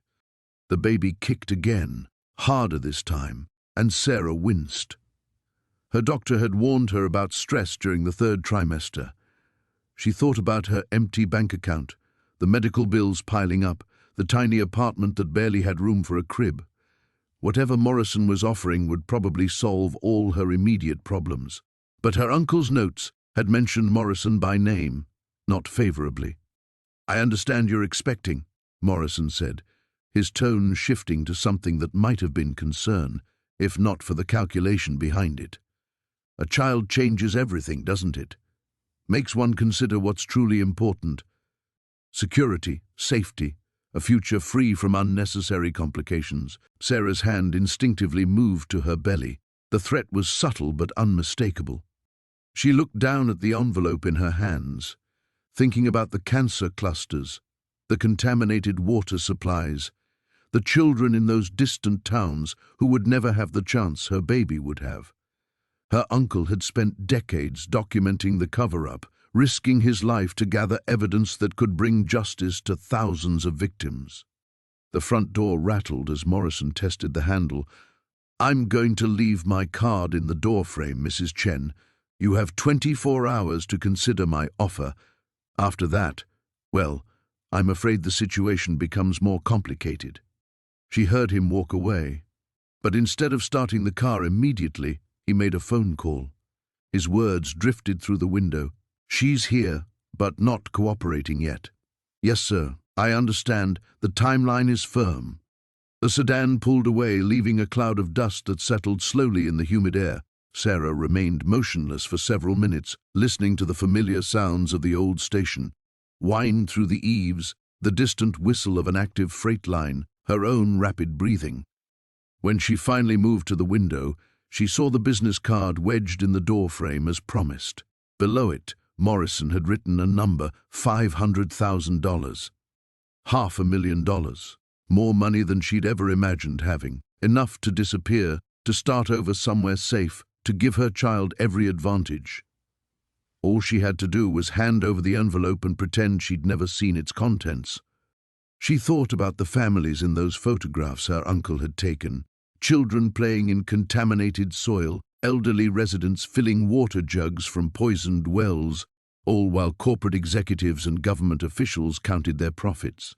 The baby kicked again, harder this time, and Sarah winced. Her doctor had warned her about stress during the 3rd trimester. She thought about her empty bank account, the medical bills piling up, the tiny apartment that barely had room for a crib. Whatever Morrison was offering would probably solve all her immediate problems. But her uncle's notes had mentioned Morrison by name, not favorably. I understand you're expecting, Morrison said, his tone shifting to something that might have been concern, if not for the calculation behind it. A child changes everything, doesn't it? Makes one consider what's truly important. Security, safety, a future free from unnecessary complications. Sarah's hand instinctively moved to her belly. The threat was subtle but unmistakable. She looked down at the envelope in her hands, thinking about the cancer clusters, the contaminated water supplies, the children in those distant towns who would never have the chance her baby would have. Her uncle had spent decades documenting the cover-up, risking his life to gather evidence that could bring justice to thousands of victims. The front door rattled as Morrison tested the handle. "I'm going to leave my card in the doorframe, Mrs. Chen. You have 24 hours to consider my offer. After that, well, I'm afraid the situation becomes more complicated." She heard him walk away, but instead of starting the car immediately, he made a phone call. His words drifted through the window. "She's here, but not cooperating yet." "Yes, sir. I understand. The timeline is firm." The sedan pulled away, leaving a cloud of dust that settled slowly in the humid air. Sarah remained motionless for several minutes, listening to the familiar sounds of the old station. Whine through the eaves, the distant whistle of an active freight line, her own rapid breathing. When she finally moved to the window, she saw the business card wedged in the doorframe as promised. Below it, Morrison had written a number, $500,000. $500,000. More money than she'd ever imagined having. Enough to disappear, to start over somewhere safe, to give her child every advantage. All she had to do was hand over the envelope and pretend she'd never seen its contents. She thought about the families in those photographs her uncle had taken. Children playing in contaminated soil, elderly residents filling water jugs from poisoned wells, all while corporate executives and government officials counted their profits.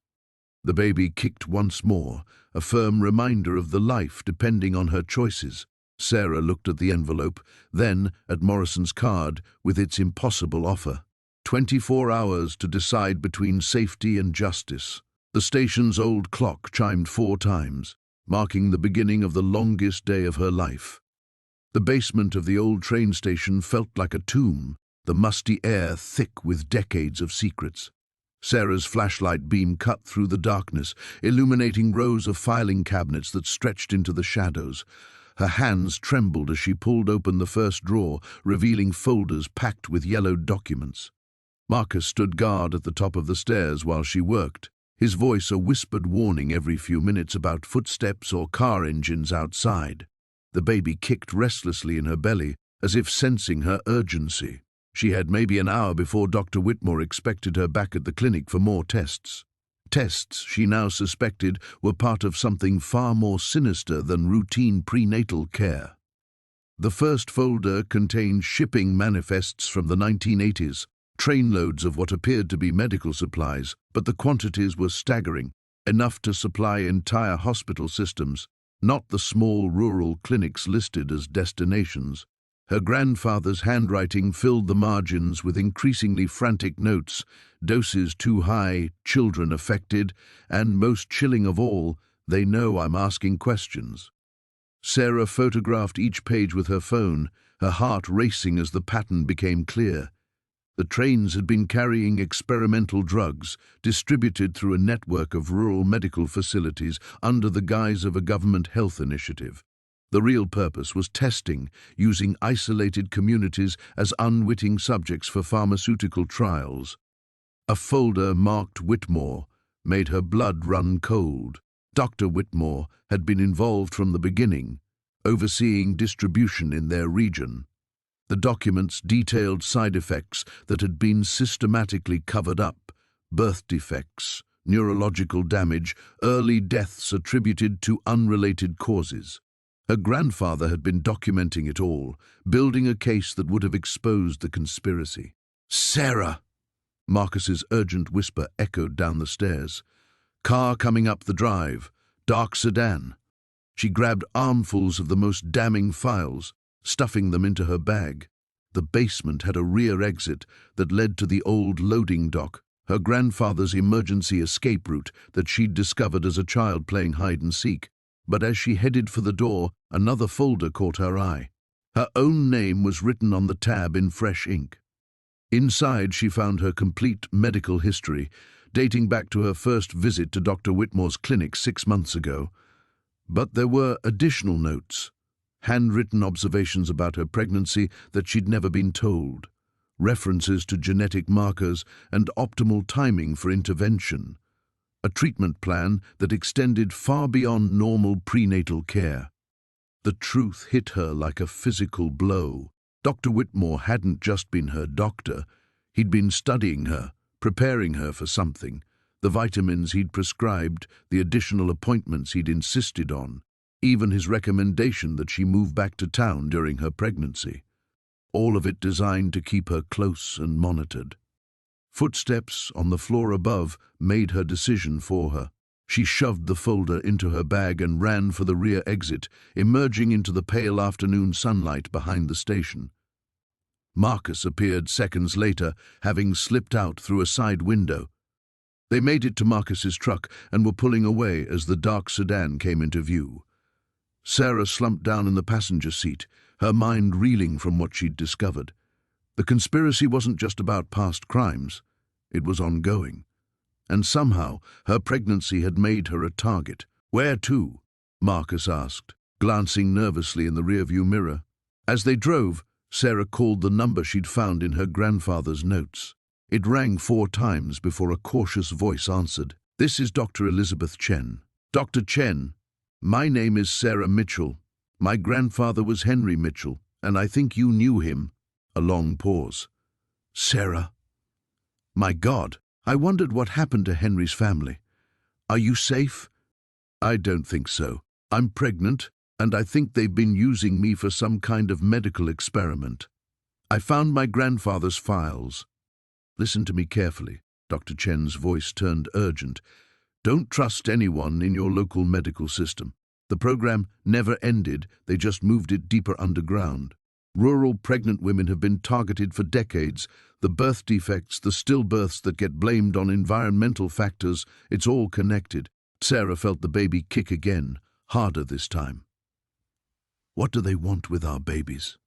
The baby kicked once more, a firm reminder of the life depending on her choices. Sarah looked at the envelope, then at Morrison's card with its impossible offer. 24 hours to decide between safety and justice. The station's old clock chimed 4 times, marking the beginning of the longest day of her life. The basement of the old train station felt like a tomb, the musty air thick with decades of secrets. Sarah's flashlight beam cut through the darkness, illuminating rows of filing cabinets that stretched into the shadows. Her hands trembled as she pulled open the first drawer, revealing folders packed with yellowed documents. Marcus stood guard at the top of the stairs while she worked, his voice a whispered warning every few minutes about footsteps or car engines outside. The baby kicked restlessly in her belly, as if sensing her urgency. She had maybe an hour before Dr. Whitmore expected her back at the clinic for more tests. Tests she now suspected were part of something far more sinister than routine prenatal care. The first folder contained shipping manifests from the 1980s, trainloads of what appeared to be medical supplies, but the quantities were staggering, enough to supply entire hospital systems, not the small rural clinics listed as destinations. Her grandfather's handwriting filled the margins with increasingly frantic notes, doses too high, children affected, and most chilling of all, they know I'm asking questions. Sarah photographed each page with her phone, her heart racing as the pattern became clear. The trains had been carrying experimental drugs, distributed through a network of rural medical facilities under the guise of a government health initiative. The real purpose was testing, using isolated communities as unwitting subjects for pharmaceutical trials. A folder marked Whitmore made her blood run cold. Dr. Whitmore had been involved from the beginning, overseeing distribution in their region. The documents detailed side effects that had been systematically covered up, birth defects, neurological damage, early deaths attributed to unrelated causes. Her grandfather had been documenting it all, building a case that would have exposed the conspiracy. "Sarah!" Marcus's urgent whisper echoed down the stairs. Car coming up the drive, dark sedan. She grabbed armfuls of the most damning files, stuffing them into her bag. The basement had a rear exit that led to the old loading dock, her grandfather's emergency escape route that she'd discovered as a child playing hide-and-seek. But as she headed for the door, another folder caught her eye. Her own name was written on the tab in fresh ink. Inside, she found her complete medical history, dating back to her first visit to Dr. Whitmore's clinic 6 months ago. But there were additional notes, handwritten observations about her pregnancy that she'd never been told, references to genetic markers and optimal timing for intervention. a treatment plan that extended far beyond normal prenatal care. The truth hit her like a physical blow. Dr. Whitmore hadn't just been her doctor. He'd been studying her, preparing her for something. The vitamins he'd prescribed, the additional appointments he'd insisted on, even his recommendation that she move back to town during her pregnancy. All of it designed to keep her close and monitored. Footsteps on the floor above made her decision for her. She shoved the folder into her bag and ran for the rear exit, emerging into the pale afternoon sunlight behind the station. Marcus appeared seconds later, having slipped out through a side window. They made it to Marcus's truck and were pulling away as the dark sedan came into view. Sarah slumped down in the passenger seat, her mind reeling from what she'd discovered. The conspiracy wasn't just about past crimes, it was ongoing. And somehow, her pregnancy had made her a target. "Where to?" Marcus asked, glancing nervously in the rearview mirror. As they drove, Sarah called the number she'd found in her grandfather's notes. It rang 4 times before a cautious voice answered. "This is Dr. Elizabeth Chen." "Dr. Chen, my name is Sarah Mitchell. My grandfather was Henry Mitchell, and I think you knew him." A long pause. "Sarah? My God, I wondered what happened to Henry's family. Are you safe?" "I don't think so. I'm pregnant, and I think they've been using me for some kind of medical experiment. I found my grandfather's files." "Listen to me carefully." Dr. Chen's voice turned urgent. "Don't trust anyone in your local medical system. The program never ended, they just moved it deeper underground. Rural pregnant women have been targeted for decades. The birth defects, the stillbirths that get blamed on environmental factors, it's all connected." Sarah felt the baby kick again, harder this time. "What do they want with our babies?"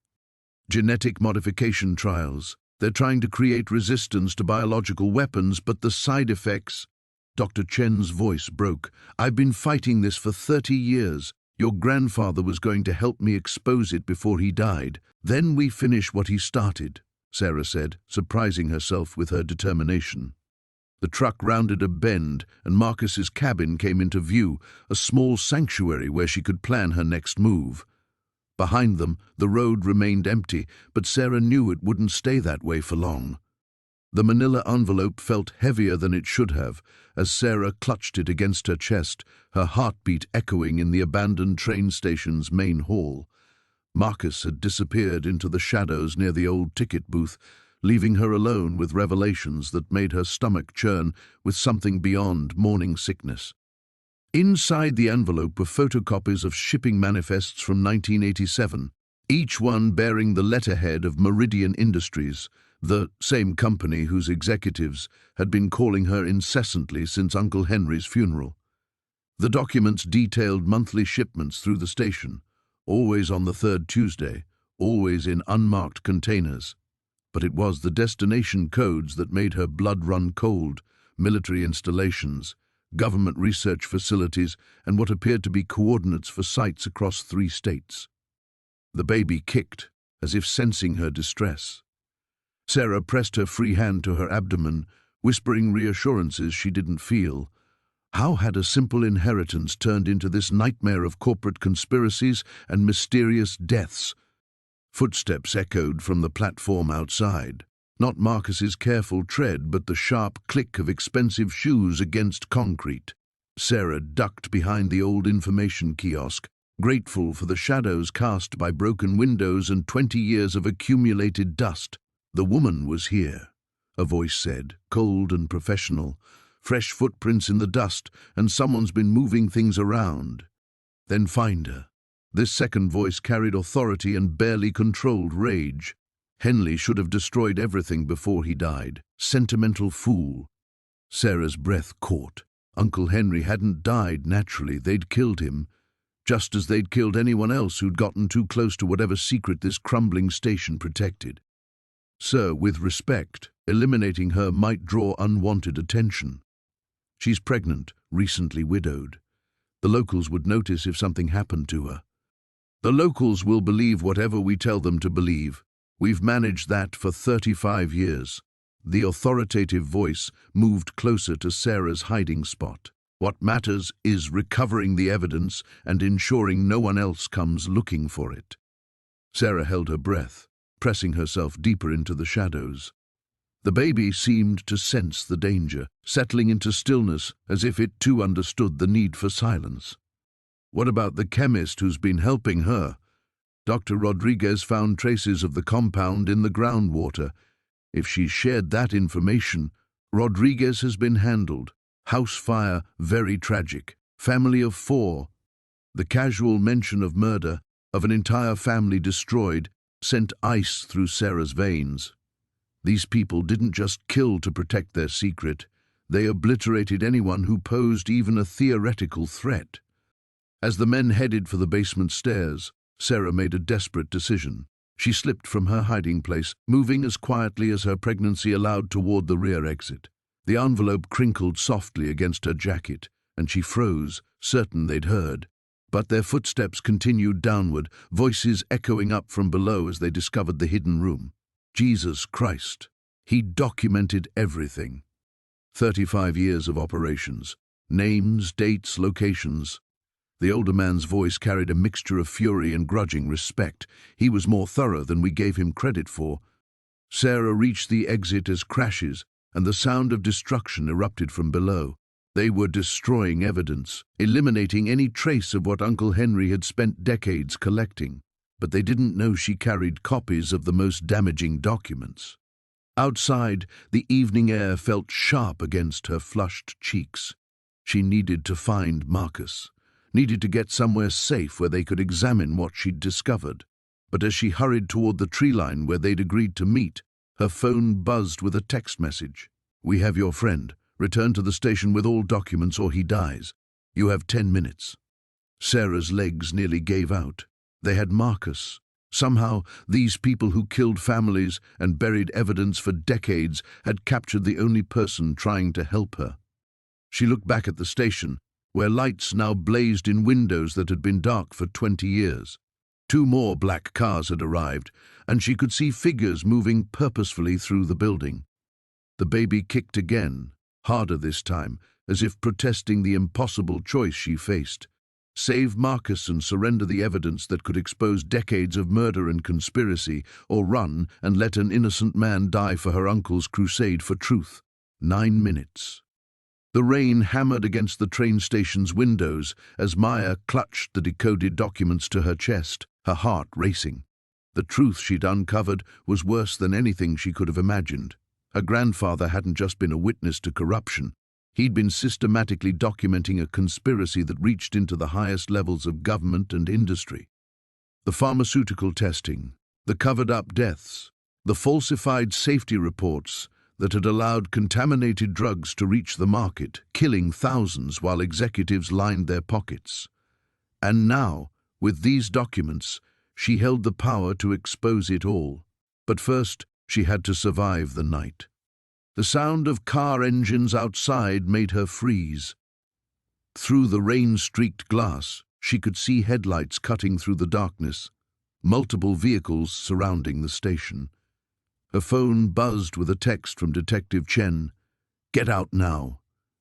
"Genetic modification trials. They're trying to create resistance to biological weapons, but the side effects..." Dr. Chen's voice broke. "I've been fighting this for 30 years. Your grandfather was going to help me expose it before he died. Then we finish what he started," Sarah said, surprising herself with her determination. The truck rounded a bend, and Marcus's cabin came into view, a small sanctuary where she could plan her next move. Behind them, the road remained empty, but Sarah knew it wouldn't stay that way for long. The manila envelope felt heavier than it should have, as Sarah clutched it against her chest, her heartbeat echoing in the abandoned train station's main hall. Marcus had disappeared into the shadows near the old ticket booth, leaving her alone with revelations that made her stomach churn with something beyond morning sickness. Inside the envelope were photocopies of shipping manifests from 1987, each one bearing the letterhead of Meridian Industries, the same company whose executives had been calling her incessantly since Uncle Henry's funeral. The documents detailed monthly shipments through the station, always on the 3rd Tuesday, always in unmarked containers. But it was the destination codes that made her blood run cold: military installations, government research facilities, and what appeared to be coordinates for sites across 3 states. The baby kicked, as if sensing her distress. Sarah pressed her free hand to her abdomen, whispering reassurances she didn't feel. How had a simple inheritance turned into this nightmare of corporate conspiracies and mysterious deaths? Footsteps echoed from the platform outside. Not Marcus's careful tread, but the sharp click of expensive shoes against concrete. Sarah ducked behind the old information kiosk, grateful for the shadows cast by broken windows and 20 years of accumulated dust. "The woman was here," a voice said, cold and professional. "Fresh footprints in the dust, and someone's been moving things around. Then find her." This second voice carried authority and barely controlled rage. Henley should have destroyed everything before he died. Sentimental fool. Sarah's breath caught. Uncle Henry hadn't died naturally, they'd killed him, just as they'd killed anyone else who'd gotten too close to whatever secret this crumbling station protected. So, with respect, eliminating her might draw unwanted attention. She's pregnant, recently widowed. The locals would notice if something happened to her. "The locals will believe whatever we tell them to believe. We've managed that for 35 years. The authoritative voice moved closer to Sarah's hiding spot. What matters is recovering the evidence and ensuring no one else comes looking for it. Sarah held her breath, pressing herself deeper into the shadows. The baby seemed to sense the danger, settling into stillness as if it too understood the need for silence. What about the chemist who's been helping her? Dr. Rodriguez found traces of the compound in the groundwater. If she shared that information, Rodriguez has been handled. House fire, very tragic. Family of 4. The casual mention of murder, of an entire family destroyed, sent ice through Sarah's veins. These people didn't just kill to protect their secret. They obliterated anyone who posed even a theoretical threat. As the men headed for the basement stairs, Sarah made a desperate decision. She slipped from her hiding place, moving as quietly as her pregnancy allowed toward the rear exit. The envelope crinkled softly against her jacket, and she froze, certain they'd heard. But their footsteps continued downward, voices echoing up from below as they discovered the hidden room. Jesus Christ! He'd documented everything. 35 years of operations. Names, dates, locations. The older man's voice carried a mixture of fury and grudging respect. He was more thorough than we gave him credit for. Sarah reached the exit as crashes, and the sound of destruction erupted from below. They were destroying evidence, eliminating any trace of what Uncle Henry had spent decades collecting. But they didn't know she carried copies of the most damaging documents. Outside, the evening air felt sharp against her flushed cheeks. She needed to find Marcus, needed to get somewhere safe where they could examine what she'd discovered. But as she hurried toward the tree line where they'd agreed to meet, her phone buzzed with a text message. "We have your friend. Return to the station with all documents or he dies. You have 10 minutes. Sarah's legs nearly gave out. They had Marcus. Somehow, these people who killed families and buried evidence for decades had captured the only person trying to help her. She looked back at the station, where lights now blazed in windows that had been dark for 20 years. 2 more black cars had arrived, and she could see figures moving purposefully through the building. The baby kicked again, harder this time, as if protesting the impossible choice she faced. Save Marcus and surrender the evidence that could expose decades of murder and conspiracy, or run and let an innocent man die for her uncle's crusade for truth. 9 minutes. The rain hammered against the train station's windows as Maya clutched the decoded documents to her chest, her heart racing. The truth she'd uncovered was worse than anything she could have imagined. Her grandfather hadn't just been a witness to corruption. He'd been systematically documenting a conspiracy that reached into the highest levels of government and industry. The pharmaceutical testing, the covered-up deaths, the falsified safety reports that had allowed contaminated drugs to reach the market, killing thousands while executives lined their pockets. And now, with these documents, she held the power to expose it all. But first, she had to survive the night. The sound of car engines outside made her freeze. Through the rain-streaked glass, she could see headlights cutting through the darkness, multiple vehicles surrounding the station. Her phone buzzed with a text from Detective Chen. "Get out now.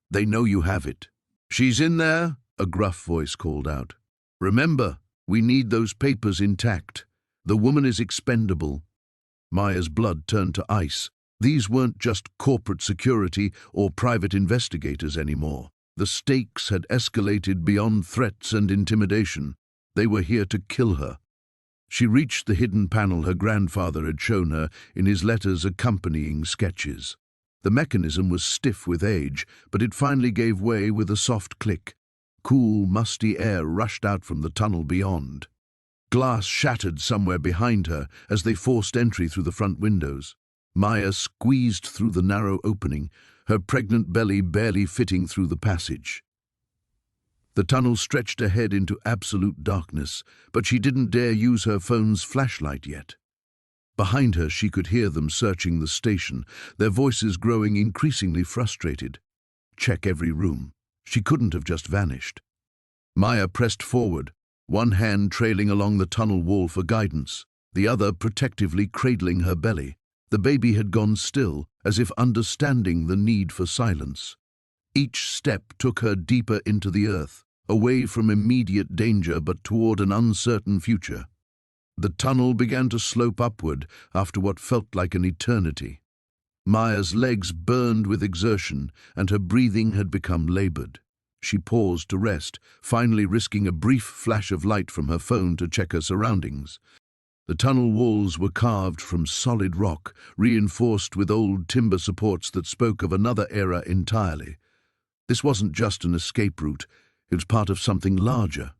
They know you have it." "She's in there," a gruff voice called out. "Remember, we need those papers intact. The woman is expendable." Maya's blood turned to ice. These weren't just corporate security or private investigators anymore. The stakes had escalated beyond threats and intimidation. They were here to kill her. She reached the hidden panel her grandfather had shown her in his letters accompanying sketches. The mechanism was stiff with age, but it finally gave way with a soft click. Cool, musty air rushed out from the tunnel beyond. Glass shattered somewhere behind her as they forced entry through the front windows. Maya squeezed through the narrow opening, her pregnant belly barely fitting through the passage. The tunnel stretched ahead into absolute darkness, but she didn't dare use her phone's flashlight yet. Behind her, she could hear them searching the station, their voices growing increasingly frustrated. Check every room. She couldn't have just vanished. Maya pressed forward, one hand trailing along the tunnel wall for guidance, the other protectively cradling her belly. The baby had gone still, as if understanding the need for silence. Each step took her deeper into the earth, away from immediate danger but toward an uncertain future. The tunnel began to slope upward after what felt like an eternity. Maya's legs burned with exertion, and her breathing had become labored. She paused to rest, finally risking a brief flash of light from her phone to check her surroundings. The tunnel walls were carved from solid rock, reinforced with old timber supports that spoke of another era entirely. This wasn't just an escape route, it was part of something larger.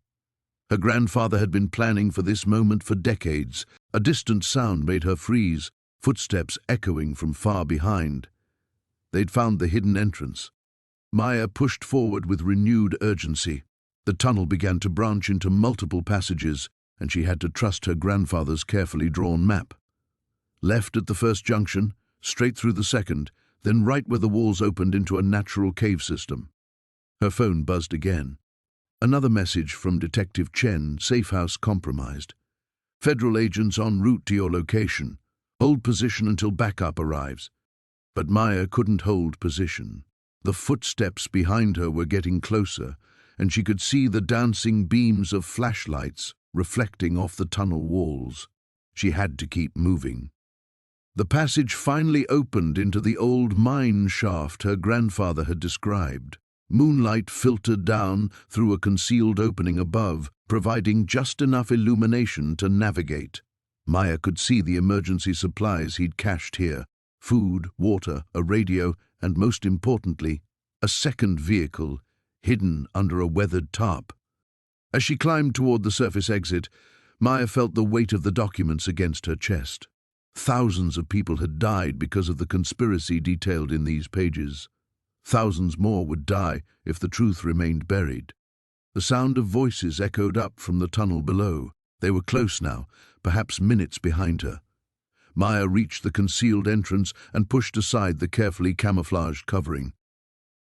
Her grandfather had been planning for this moment for decades. A distant sound made her freeze, footsteps echoing from far behind. They'd found the hidden entrance. Maya pushed forward with renewed urgency. The tunnel began to branch into multiple passages, and she had to trust her grandfather's carefully drawn map. Left at the first junction, straight through the second, then right where the walls opened into a natural cave system. Her phone buzzed again. Another message from Detective Chen, safe house compromised. Federal agents en route to your location. Hold position until backup arrives. But Maya couldn't hold position. The footsteps behind her were getting closer, and she could see the dancing beams of flashlights reflecting off the tunnel walls. She had to keep moving. The passage finally opened into the old mine shaft her grandfather had described. Moonlight filtered down through a concealed opening above, providing just enough illumination to navigate. Maya could see the emergency supplies he'd cached here: food, water, a radio, and most importantly, a second vehicle hidden under a weathered tarp. As she climbed toward the surface exit, Maya felt the weight of the documents against her chest. Thousands of people had died because of the conspiracy detailed in these pages. Thousands more would die if the truth remained buried. The sound of voices echoed up from the tunnel below. They were close now, perhaps minutes behind her. Maya reached the concealed entrance and pushed aside the carefully camouflaged covering.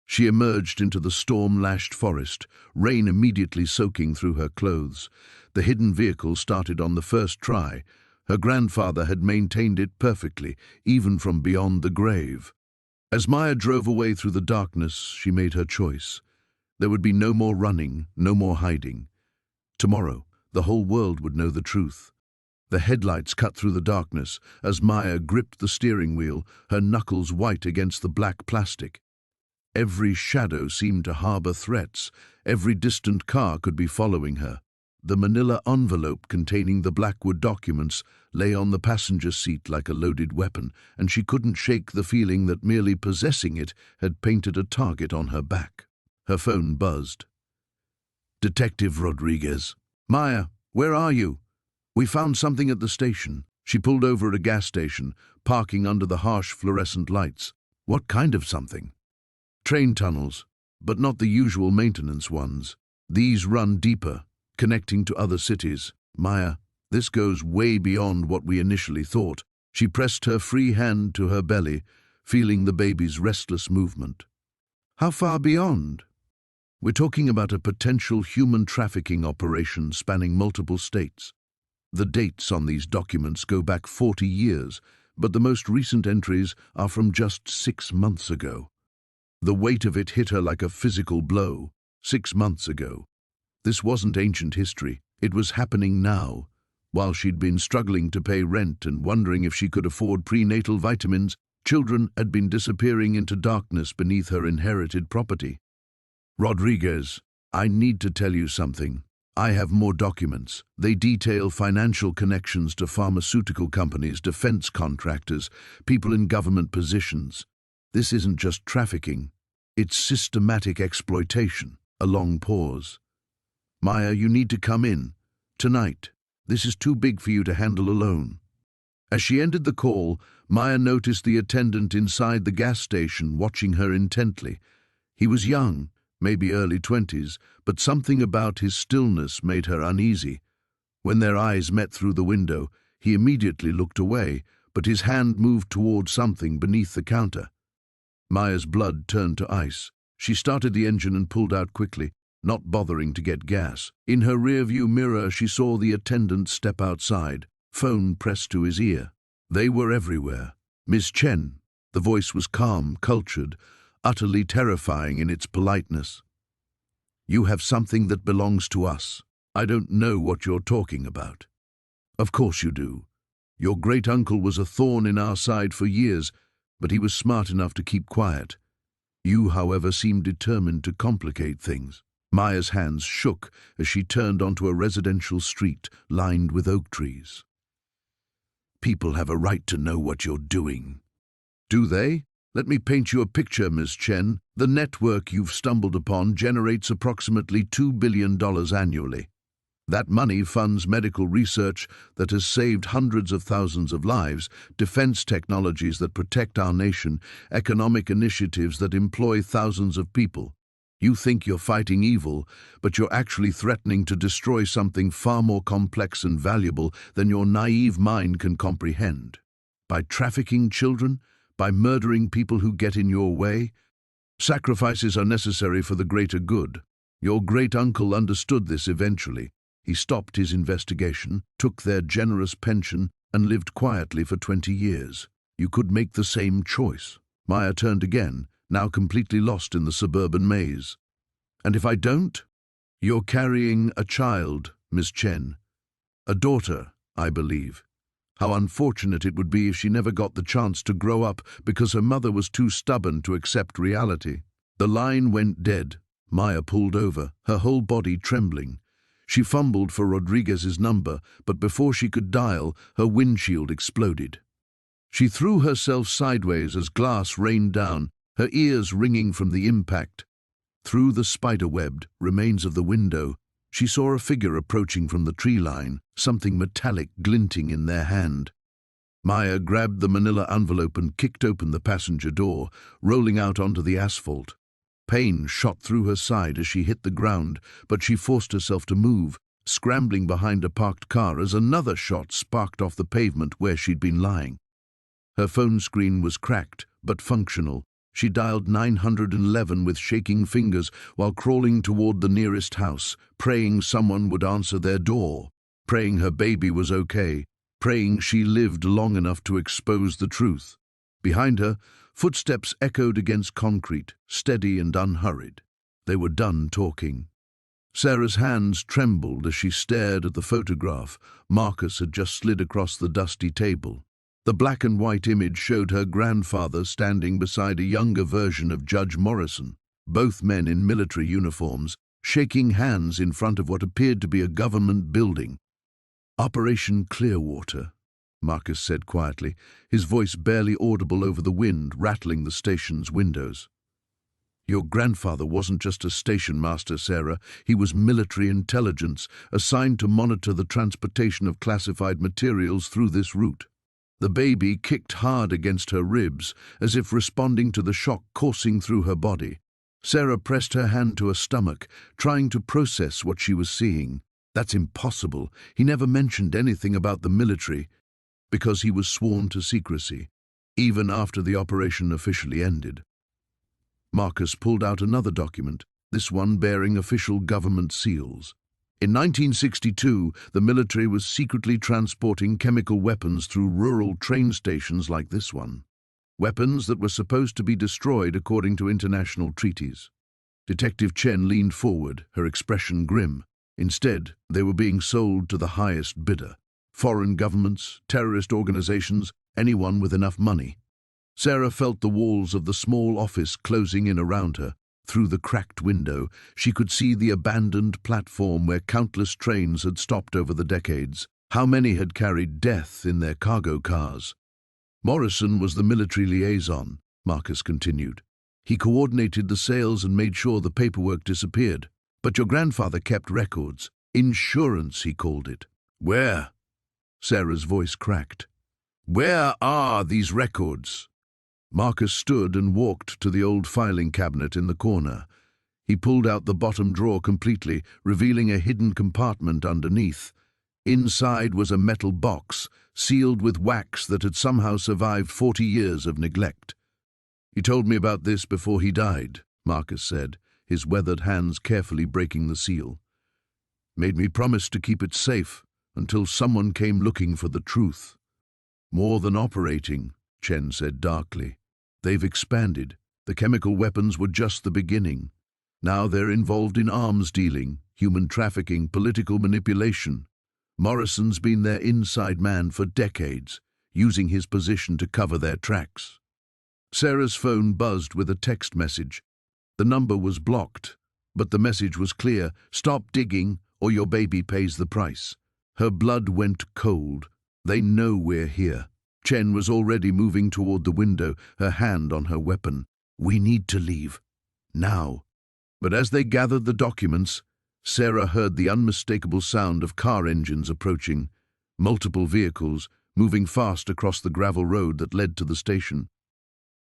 She emerged into the storm-lashed forest, rain immediately soaking through her clothes. The hidden vehicle started on the first try. Her grandfather had maintained it perfectly, even from beyond the grave. As Maya drove away through the darkness, she made her choice. There would be no more running, no more hiding. Tomorrow, the whole world would know the truth. The headlights cut through the darkness as Maya gripped the steering wheel, her knuckles white against the black plastic. Every shadow seemed to harbor threats. Every distant car could be following her. The manila envelope containing the Blackwood documents lay on the passenger seat like a loaded weapon, and she couldn't shake the feeling that merely possessing it had painted a target on her back. Her phone buzzed. Detective Rodriguez. Maya, where are you? We found something at the station. She pulled over at a gas station, parking under the harsh fluorescent lights. What kind of something? Train tunnels, but not the usual maintenance ones. These run deeper, connecting to other cities. Maya, this goes way beyond what we initially thought. She pressed her free hand to her belly, feeling the baby's restless movement. How far beyond? We're talking about a potential human trafficking operation spanning multiple states. The dates on these documents go back 40 years, but the most recent entries are from just 6 months ago. The weight of it hit her like a physical blow. 6 months ago. This wasn't ancient history. It was happening now. While she'd been struggling to pay rent and wondering if she could afford prenatal vitamins, children had been disappearing into darkness beneath her inherited property. Rodriguez, I need to tell you something. I have more documents. They detail financial connections to pharmaceutical companies, defense contractors, people in government positions. This isn't just trafficking. It's systematic exploitation. A long pause. Maya, you need to come in. Tonight. This is too big for you to handle alone. As she ended the call, Maya noticed the attendant inside the gas station watching her intently. He was young, maybe early 20s, but something about his stillness made her uneasy. When their eyes met through the window, he immediately looked away, but his hand moved toward something beneath the counter. Maya's blood turned to ice. She started the engine and pulled out quickly, not bothering to get gas. In her rearview mirror, she saw the attendant step outside, phone pressed to his ear. They were everywhere. Miss Chen. The voice was calm, cultured, utterly terrifying in its politeness. You have something that belongs to us. I don't know what you're talking about. Of course you do. Your great-uncle was a thorn in our side for years, but he was smart enough to keep quiet. You, however, seem determined to complicate things. Maya's hands shook as she turned onto a residential street lined with oak trees. People have a right to know what you're doing. Do they? Let me paint you a picture, Miss Chen. The network you've stumbled upon generates approximately $2 billion annually. That money funds medical research that has saved hundreds of thousands of lives, defense technologies that protect our nation, economic initiatives that employ thousands of people. You think you're fighting evil, but you're actually threatening to destroy something far more complex and valuable than your naive mind can comprehend. By trafficking children, by murdering people who get in your way, sacrifices are necessary for the greater good. Your great-uncle understood this eventually. He stopped his investigation, took their generous pension, and lived quietly for 20 years. You could make the same choice. Maya turned again, now completely lost in the suburban maze. And if I don't? You're carrying a child, Miss Chen. A daughter, I believe. How unfortunate it would be if she never got the chance to grow up because her mother was too stubborn to accept reality. The line went dead. Maya pulled over, her whole body trembling. She fumbled for Rodriguez's number, but before she could dial, her windshield exploded. She threw herself sideways as glass rained down, her ears ringing from the impact. Through the spider-webbed remains of the window, she saw a figure approaching from the tree line, something metallic glinting in their hand. Maya grabbed the manila envelope and kicked open the passenger door, rolling out onto the asphalt. Pain shot through her side as she hit the ground, but she forced herself to move, scrambling behind a parked car as another shot sparked off the pavement where she'd been lying. Her phone screen was cracked, but functional. She dialed 911 with shaking fingers while crawling toward the nearest house, praying someone would answer their door, praying her baby was okay, praying she lived long enough to expose the truth. Behind her, footsteps echoed against concrete, steady and unhurried. They were done talking. Sarah's hands trembled as she stared at the photograph Marcus had just slid across the dusty table. The black and white image showed her grandfather standing beside a younger version of Judge Morrison, both men in military uniforms, shaking hands in front of what appeared to be a government building. Operation Clearwater, Marcus said quietly, his voice barely audible over the wind rattling the station's windows. Your grandfather wasn't just a station master, Sarah. He was military intelligence, assigned to monitor the transportation of classified materials through this route. The baby kicked hard against her ribs, as if responding to the shock coursing through her body. Sarah pressed her hand to her stomach, trying to process what she was seeing. That's impossible. He never mentioned anything about the military, because he was sworn to secrecy, even after the operation officially ended. Marcus pulled out another document, this one bearing official government seals. In 1962, the military was secretly transporting chemical weapons through rural train stations like this one. Weapons that were supposed to be destroyed according to international treaties. Detective Chen leaned forward, her expression grim. Instead, they were being sold to the highest bidder. Foreign governments, terrorist organizations, anyone with enough money. Sarah felt the walls of the small office closing in around her. Through the cracked window, she could see the abandoned platform where countless trains had stopped over the decades. How many had carried death in their cargo cars? Morrison was the military liaison, Marcus continued. He coordinated the sales and made sure the paperwork disappeared. But your grandfather kept records. Insurance, he called it. Where? Sarah's voice cracked. Where are these records? Marcus stood and walked to the old filing cabinet in the corner. He pulled out the bottom drawer completely, revealing a hidden compartment underneath. Inside was a metal box, sealed with wax that had somehow survived 40 years of neglect. He told me about this before he died, Marcus said, his weathered hands carefully breaking the seal. Made me promise to keep it safe until someone came looking for the truth. More than operating, Chen said darkly. They've expanded. The chemical weapons were just the beginning. Now they're involved in arms dealing, human trafficking, political manipulation. Morrison's been their inside man for decades, using his position to cover their tracks. Sarah's phone buzzed with a text message. The number was blocked, but the message was clear: stop digging or your baby pays the price. Her blood went cold. They know we're here. Chen was already moving toward the window, her hand on her weapon. We need to leave. Now. But as they gathered the documents, Sarah heard the unmistakable sound of car engines approaching, multiple vehicles moving fast across the gravel road that led to the station.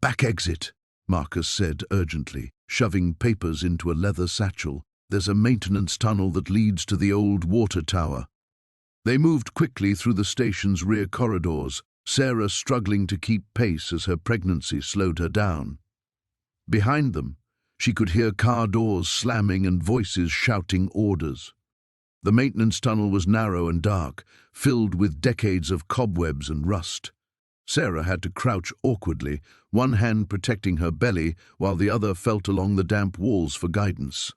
Back exit, Marcus said urgently, shoving papers into a leather satchel. There's a maintenance tunnel that leads to the old water tower. They moved quickly through the station's rear corridors, Sarah struggling to keep pace as her pregnancy slowed her down. Behind them, she could hear car doors slamming and voices shouting orders. The maintenance tunnel was narrow and dark, filled with decades of cobwebs and rust. Sarah had to crouch awkwardly, one hand protecting her belly while the other felt along the damp walls for guidance.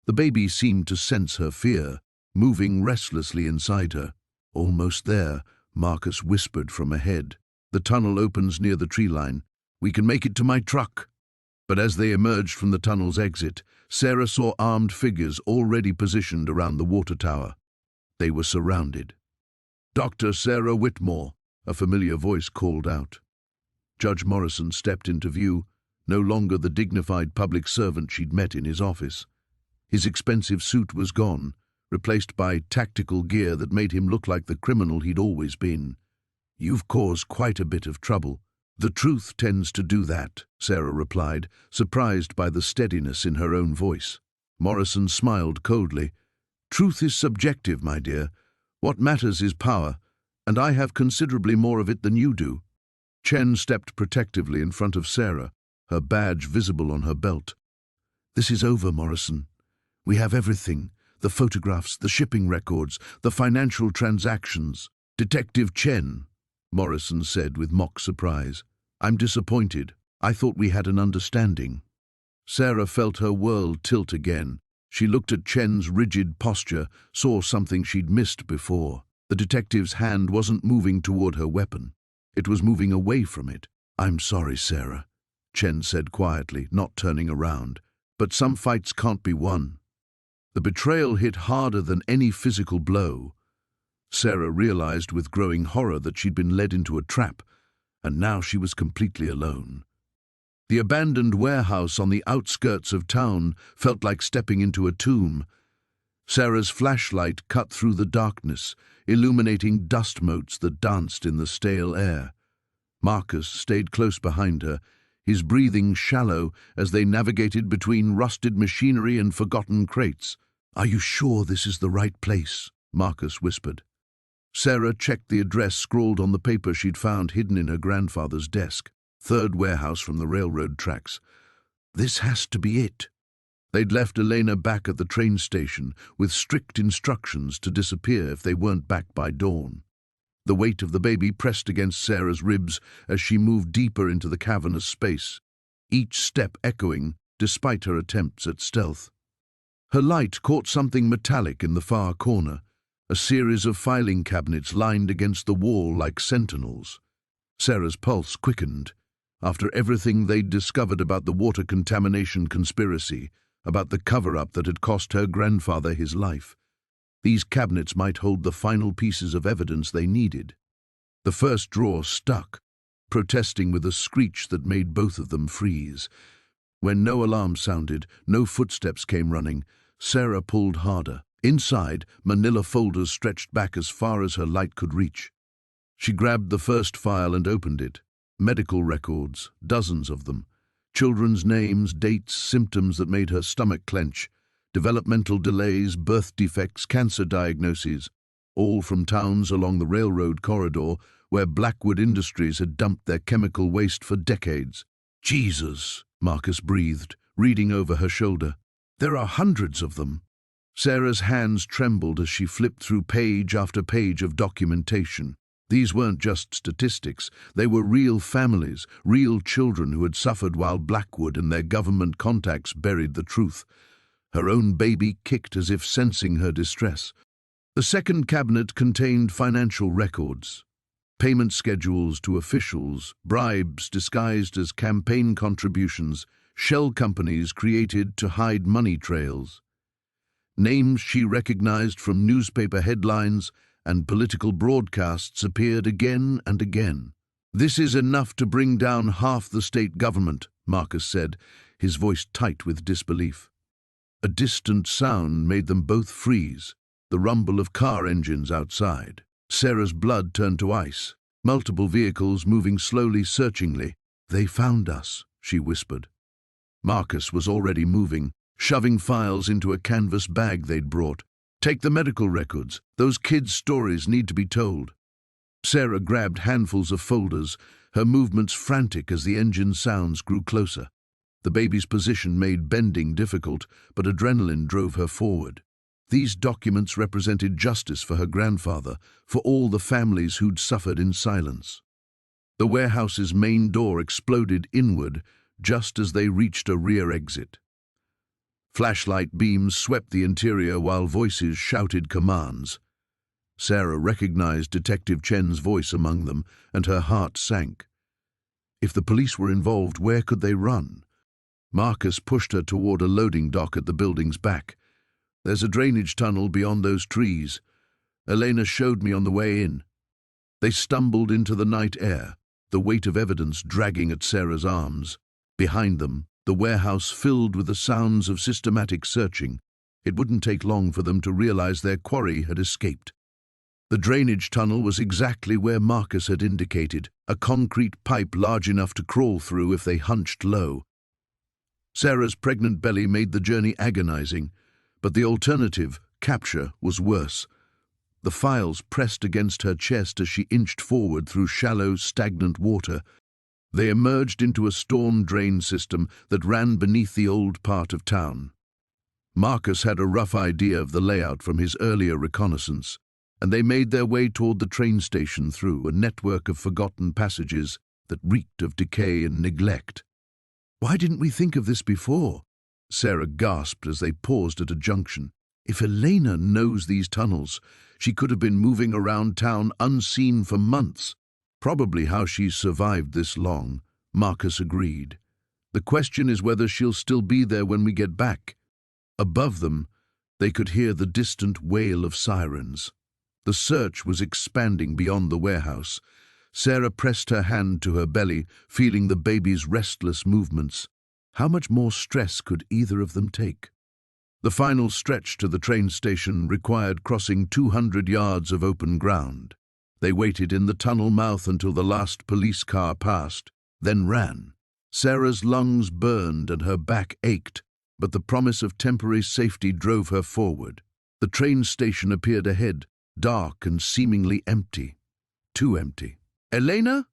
The baby seemed to sense her fear, moving restlessly inside her. Almost there, Marcus whispered from ahead. The tunnel opens near the tree line. We can make it to my truck. But as they emerged from the tunnel's exit, Sarah saw armed figures already positioned around the water tower. They were surrounded. Dr. Sarah Whitmore, a familiar voice called out. Judge Morrison stepped into view, no longer the dignified public servant she'd met in his office. His expensive suit was gone, replaced by tactical gear that made him look like the criminal he'd always been. You've caused quite a bit of trouble. The truth tends to do that, Sarah replied, surprised by the steadiness in her own voice. Morrison smiled coldly. Truth is subjective, my dear. What matters is power, and I have considerably more of it than you do. Chen stepped protectively in front of Sarah, her badge visible on her belt. This is over, Morrison. We have everything. The photographs, the shipping records, the financial transactions. Detective Chen, Morrison said with mock surprise. I'm disappointed. I thought we had an understanding. Sarah felt her world tilt again. She looked at Chen's rigid posture, saw something she'd missed before. The detective's hand wasn't moving toward her weapon. It was moving away from it. I'm sorry, Sarah, Chen said quietly, not turning around. But some fights can't be won. The betrayal hit harder than any physical blow. Sarah realized with growing horror that she'd been led into a trap, and now she was completely alone. The abandoned warehouse on the outskirts of town felt like stepping into a tomb. Sarah's flashlight cut through the darkness, illuminating dust motes that danced in the stale air. Marcus stayed close behind her, his breathing shallow as they navigated between rusted machinery and forgotten crates. Are you sure this is the right place? Marcus whispered. Sarah checked the address scrawled on the paper she'd found hidden in her grandfather's desk. Third warehouse from the railroad tracks. This has to be it. They'd left Elena back at the train station with strict instructions to disappear if they weren't back by dawn. The weight of the baby pressed against Sarah's ribs as she moved deeper into the cavernous space, each step echoing despite her attempts at stealth. Her light caught something metallic in the far corner, a series of filing cabinets lined against the wall like sentinels. Sarah's pulse quickened. After everything they'd discovered about the water contamination conspiracy, about the cover-up that had cost her grandfather his life, these cabinets might hold the final pieces of evidence they needed. The first drawer stuck, protesting with a screech that made both of them freeze. When no alarm sounded, no footsteps came running, Sarah pulled harder. Inside, manila folders stretched back as far as her light could reach. She grabbed the first file and opened it. Medical records, dozens of them. Children's names, dates, symptoms that made her stomach clench. Developmental delays, birth defects, cancer diagnoses. All from towns along the railroad corridor where Blackwood Industries had dumped their chemical waste for decades. Jesus, Marcus breathed, reading over her shoulder. There are hundreds of them. Sarah's hands trembled as she flipped through page after page of documentation. These weren't just statistics, they were real families, real children who had suffered while Blackwood and their government contacts buried the truth. Her own baby kicked as if sensing her distress. The second cabinet contained financial records, payment schedules to officials, bribes disguised as campaign contributions, shell companies created to hide money trails. Names she recognized from newspaper headlines and political broadcasts appeared again and again. "This is enough to bring down half the state government," Marcus said, his voice tight with disbelief. A distant sound made them both freeze, the rumble of car engines outside. Sarah's blood turned to ice, multiple vehicles moving slowly, searchingly. "They found us," she whispered. Marcus was already moving, shoving files into a canvas bag they'd brought. "Take the medical records. Those kids' stories need to be told." Sarah grabbed handfuls of folders, her movements frantic as the engine sounds grew closer. The baby's position made bending difficult, but adrenaline drove her forward. These documents represented justice for her grandfather, for all the families who'd suffered in silence. The warehouse's main door exploded inward just as they reached a rear exit. Flashlight beams swept the interior while voices shouted commands. Sarah recognized Detective Chen's voice among them, and her heart sank. If the police were involved, where could they run? Marcus pushed her toward a loading dock at the building's back. "There's a drainage tunnel beyond those trees. Elena showed me on the way in." They stumbled into the night air, the weight of evidence dragging at Sarah's arms. Behind them, the warehouse filled with the sounds of systematic searching. It wouldn't take long for them to realize their quarry had escaped. The drainage tunnel was exactly where Marcus had indicated, a concrete pipe large enough to crawl through if they hunched low. Sarah's pregnant belly made the journey agonizing, but the alternative, capture, was worse. The files pressed against her chest as she inched forward through shallow, stagnant water. They emerged into a storm drain system that ran beneath the old part of town. Marcus had a rough idea of the layout from his earlier reconnaissance, and they made their way toward the train station through a network of forgotten passages that reeked of decay and neglect. "Why didn't we think of this before?" Sarah gasped as they paused at a junction. "If Elena knows these tunnels, she could have been moving around town unseen for months." "Probably how she's survived this long," Marcus agreed. "The question is whether she'll still be there when we get back." Above them, they could hear the distant wail of sirens. The search was expanding beyond the warehouse. Sarah pressed her hand to her belly, feeling the baby's restless movements. How much more stress could either of them take? The final stretch to the train station required crossing 200 yards of open ground. They waited in the tunnel mouth until the last police car passed, then ran. Sarah's lungs burned and her back ached, but the promise of temporary safety drove her forward. The train station appeared ahead, dark and seemingly empty. Too empty. "Elena?"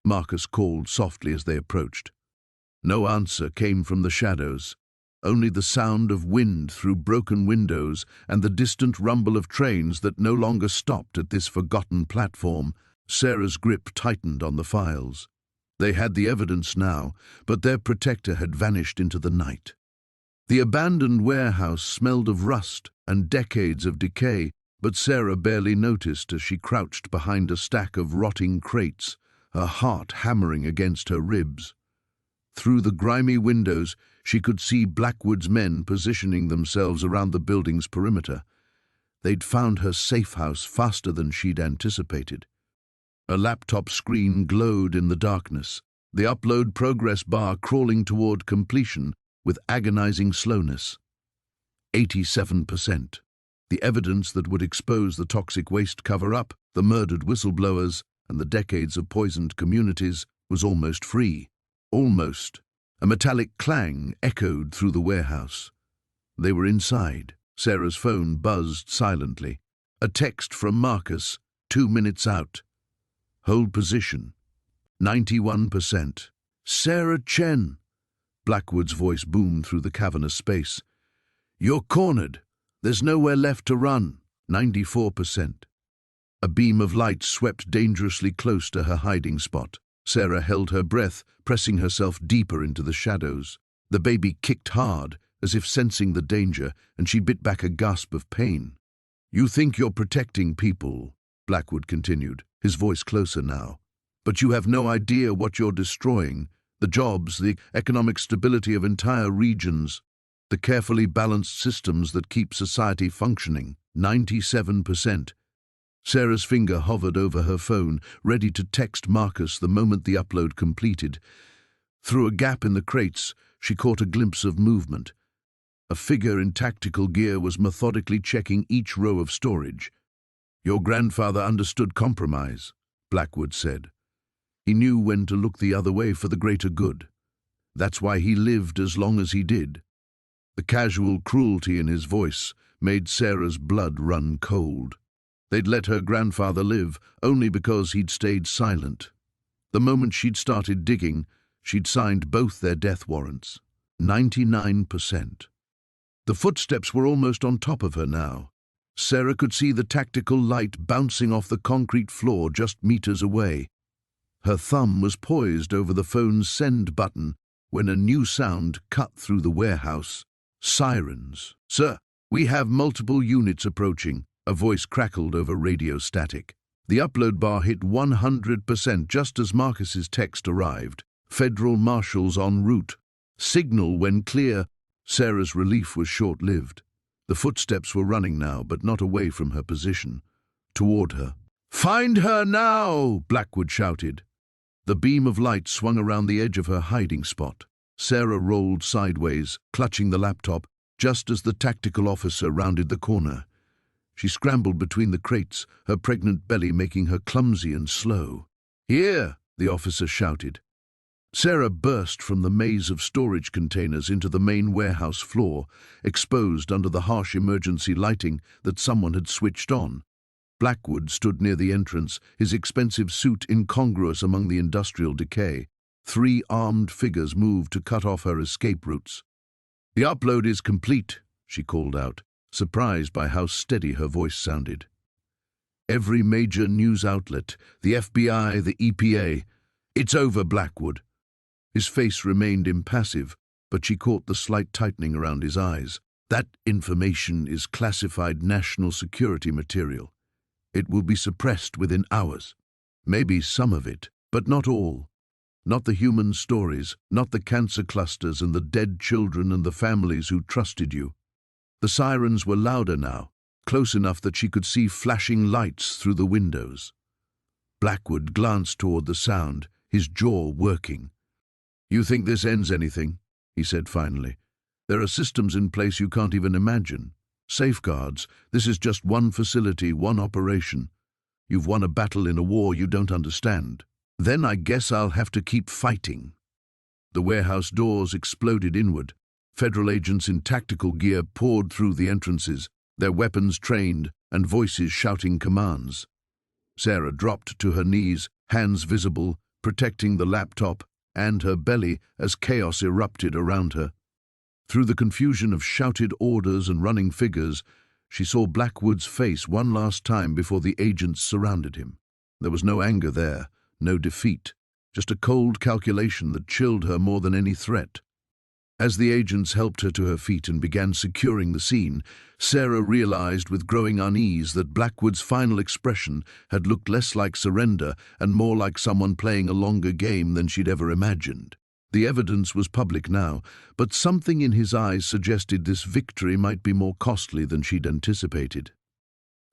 Marcus called softly as they approached. No answer came from the shadows, only the sound of wind through broken windows and the distant rumble of trains that no longer stopped at this forgotten platform. Sarah's grip tightened on the files. They had the evidence now, but their protector had vanished into the night. The abandoned warehouse smelled of rust and decades of decay, but Sarah barely noticed as she crouched behind a stack of rotting crates, her heart hammering against her ribs. Through the grimy windows, she could see Blackwood's men positioning themselves around the building's perimeter. They'd found her safe house faster than she'd anticipated. A laptop screen glowed in the darkness, the upload progress bar crawling toward completion with agonizing slowness. 87%. The evidence that would expose the toxic waste cover-up, the murdered whistleblowers, and the decades of poisoned communities was almost free. Almost. A metallic clang echoed through the warehouse. They were inside. Sarah's phone buzzed silently. A text from Marcus, 2 minutes out. Hold position. 91%. "Sarah Chen." Blackwood's voice boomed through the cavernous space. "You're cornered. There's nowhere left to run." 94%. A beam of light swept dangerously close to her hiding spot. Sarah held her breath, pressing herself deeper into the shadows. The baby kicked hard, as if sensing the danger, and she bit back a gasp of pain. "You think you're protecting people," Blackwood continued, his voice closer now. "But you have no idea what you're destroying. The jobs, the economic stability of entire regions, the carefully balanced systems that keep society functioning. 97%. Sarah's finger hovered over her phone, ready to text Marcus the moment the upload completed. Through a gap in the crates, she caught a glimpse of movement. A figure in tactical gear was methodically checking each row of storage. "Your grandfather understood compromise," Blackwood said. "He knew when to look the other way for the greater good. That's why he lived as long as he did." The casual cruelty in his voice made Sarah's blood run cold. They'd let her grandfather live only because he'd stayed silent. The moment she'd started digging, she'd signed both their death warrants. 99%. The footsteps were almost on top of her now. Sarah could see the tactical light bouncing off the concrete floor just meters away. Her thumb was poised over the phone's send button when a new sound cut through the warehouse. Sirens. "Sir, we have multiple units approaching," a voice crackled over radio static. The upload bar hit 100% just as Marcus's text arrived. "Federal marshals en route. Signal when clear." Sarah's relief was short-lived. The footsteps were running now, but not away from her position. Toward her. "Find her now!" Blackwood shouted. The beam of light swung around the edge of her hiding spot. Sarah rolled sideways, clutching the laptop, just as the tactical officer rounded the corner. She scrambled between the crates, her pregnant belly making her clumsy and slow. "Here!" the officer shouted. Sarah burst from the maze of storage containers into the main warehouse floor, exposed under the harsh emergency lighting that someone had switched on. Blackwood stood near the entrance, his expensive suit incongruous among the industrial decay. 3 armed figures moved to cut off her escape routes. "The upload is complete," she called out, surprised by how steady her voice sounded. "Every major news outlet, the FBI, the EPA. It's over, Blackwood." His face remained impassive, but she caught the slight tightening around his eyes. "That information is classified national security material. It will be suppressed within hours. Maybe some of it, but not all. Not the human stories, not the cancer clusters and the dead children and the families who trusted you." The sirens were louder now, close enough that she could see flashing lights through the windows. Blackwood glanced toward the sound, his jaw working. "You think this ends anything?" he said finally. "There are systems in place you can't even imagine. Safeguards. This is just one facility, one operation. You've won a battle in a war you don't understand. Then I guess I'll have to keep fighting." The warehouse doors exploded inward. Federal agents in tactical gear poured through the entrances, their weapons trained and voices shouting commands. Sarah dropped to her knees, hands visible, protecting the laptop and her belly as chaos erupted around her. Through the confusion of shouted orders and running figures, she saw Blackwood's face one last time before the agents surrounded him. There was no anger there, no defeat, just a cold calculation that chilled her more than any threat. As the agents helped her to her feet and began securing the scene, Sarah realized with growing unease that Blackwood's final expression had looked less like surrender and more like someone playing a longer game than she'd ever imagined. The evidence was public now, but something in his eyes suggested this victory might be more costly than she'd anticipated.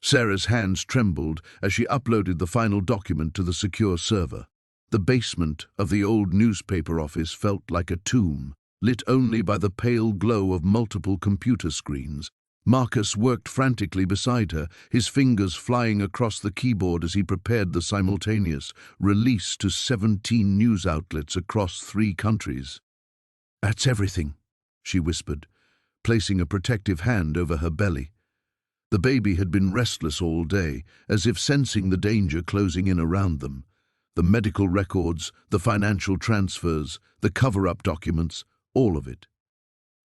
Sarah's hands trembled as she uploaded the final document to the secure server. The basement of the old newspaper office felt like a tomb, lit only by the pale glow of multiple computer screens. Marcus worked frantically beside her, his fingers flying across the keyboard as he prepared the simultaneous release to 17 news outlets across 3 countries. "That's everything," she whispered, placing a protective hand over her belly. The baby had been restless all day, as if sensing the danger closing in around them. The medical records, the financial transfers, the cover-up documents, all of it.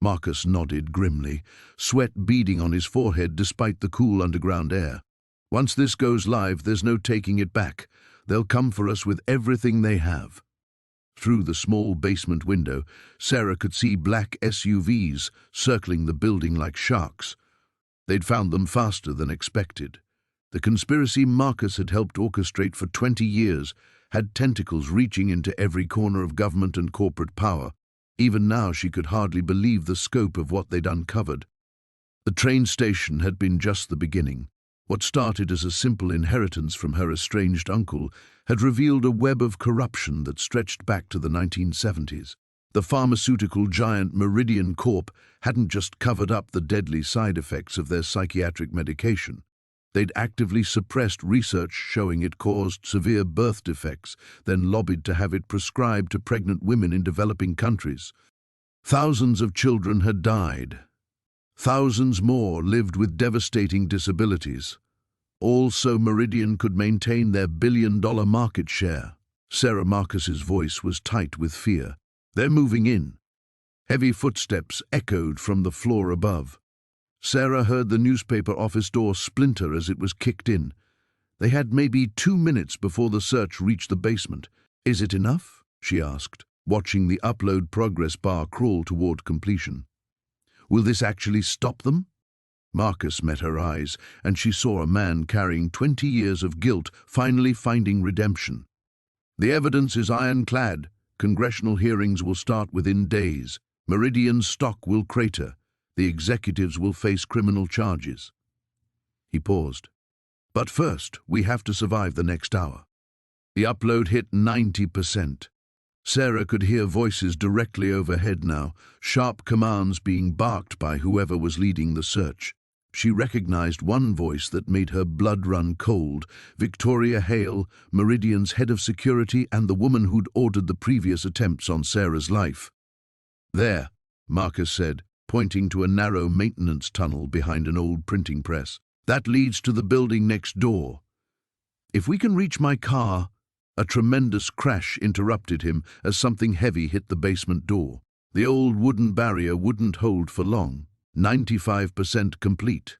Marcus nodded grimly, sweat beading on his forehead despite the cool underground air. Once this goes live, there's no taking it back. They'll come for us with everything they have. Through the small basement window, Sarah could see black SUVs circling the building like sharks. They'd found them faster than expected. The conspiracy Marcus had helped orchestrate for 20 years had tentacles reaching into every corner of government and corporate power. Even now she could hardly believe the scope of what they'd uncovered. The train station had been just the beginning. What started as a simple inheritance from her estranged uncle had revealed a web of corruption that stretched back to the 1970s. The pharmaceutical giant Meridian Corp hadn't just covered up the deadly side effects of their psychiatric medication. They'd actively suppressed research showing it caused severe birth defects, then lobbied to have it prescribed to pregnant women in developing countries. Thousands of children had died. Thousands more lived with devastating disabilities. All so Meridian could maintain their billion-dollar market share. Sarah Marcus's voice was tight with fear. They're moving in. Heavy footsteps echoed from the floor above. Sarah heard the newspaper office door splinter as it was kicked in. They had maybe 2 minutes before the search reached the basement. Is it enough? She asked, watching the upload progress bar crawl toward completion. Will this actually stop them? Marcus met her eyes, and she saw a man carrying 20 years of guilt finally finding redemption. The evidence is ironclad. Congressional hearings will start within days. Meridian's stock will crater. The executives will face criminal charges. He paused. But first, we have to survive the next hour. The upload hit 90%. Sarah could hear voices directly overhead now, sharp commands being barked by whoever was leading the search. She recognized one voice that made her blood run cold, Victoria Hale, Meridian's head of security and the woman who'd ordered the previous attempts on Sarah's life. There, Marcus said, pointing to a narrow maintenance tunnel behind an old printing press. That leads to the building next door. If we can reach my car... A tremendous crash interrupted him as something heavy hit the basement door. The old wooden barrier wouldn't hold for long. 95% complete.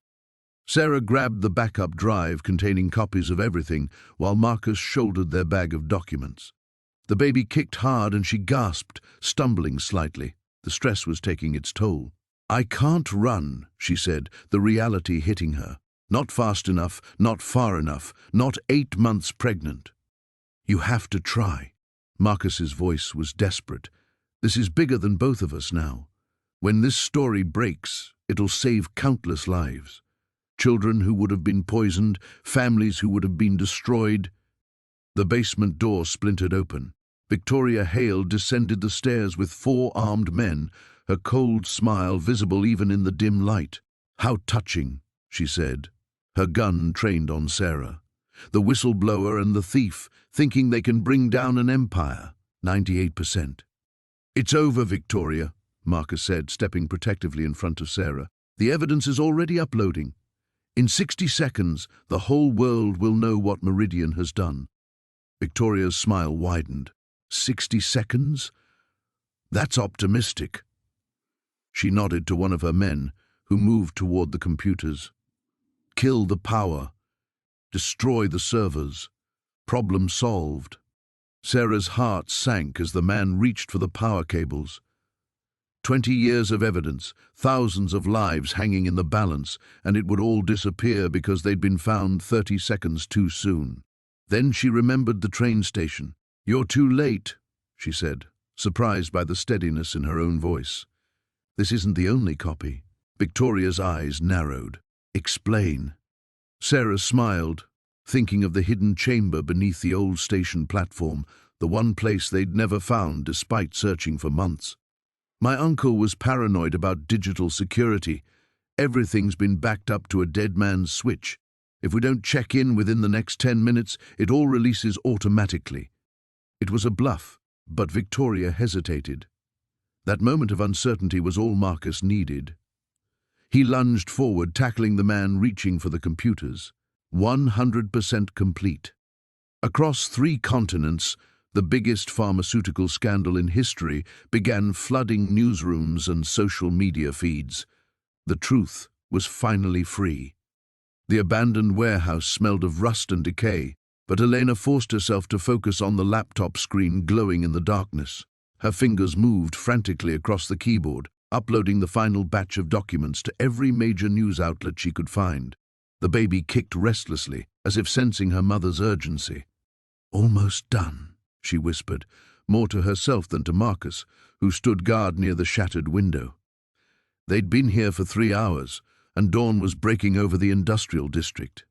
Sarah grabbed the backup drive containing copies of everything while Marcus shouldered their bag of documents. The baby kicked hard and she gasped, stumbling slightly. The stress was taking its toll. I can't run, she said, the reality hitting her. Not fast enough, not far enough, not 8 months pregnant. You have to try. Marcus's voice was desperate. This is bigger than both of us now. When this story breaks, it'll save countless lives. Children who would have been poisoned, families who would have been destroyed. The basement door splintered open. Victoria Hale descended the stairs with 4 armed men, her cold smile visible even in the dim light. How touching, she said, her gun trained on Sarah. The whistleblower and the thief, thinking they can bring down an empire. 98%. It's over, Victoria, Marcus said, stepping protectively in front of Sarah. The evidence is already uploading. In 60 seconds, the whole world will know what Meridian has done. Victoria's smile widened. 60 seconds? That's optimistic. She nodded to one of her men, who moved toward the computers. Kill the power. Destroy the servers. Problem solved. Sarah's heart sank as the man reached for the power cables. 20 years of evidence, thousands of lives hanging in the balance, and it would all disappear because they'd been found 30 seconds too soon. Then she remembered the train station. You're too late, she said, surprised by the steadiness in her own voice. This isn't the only copy. Victoria's eyes narrowed. Explain. Sarah smiled, thinking of the hidden chamber beneath the old station platform, the one place they'd never found despite searching for months. My uncle was paranoid about digital security. Everything's been backed up to a dead man's switch. If we don't check in within the next 10 minutes, it all releases automatically. It was a bluff, but Victoria hesitated. That moment of uncertainty was all Marcus needed. He lunged forward, tackling the man reaching for the computers. 100% complete. Across 3 continents, the biggest pharmaceutical scandal in history began flooding newsrooms and social media feeds. The truth was finally free. The abandoned warehouse smelled of rust and decay, but Elena forced herself to focus on the laptop screen glowing in the darkness. Her fingers moved frantically across the keyboard, uploading the final batch of documents to every major news outlet she could find. The baby kicked restlessly, as if sensing her mother's urgency. "Almost done," she whispered, more to herself than to Marcus, who stood guard near the shattered window. They'd been here for 3 hours, and dawn was breaking over the industrial district.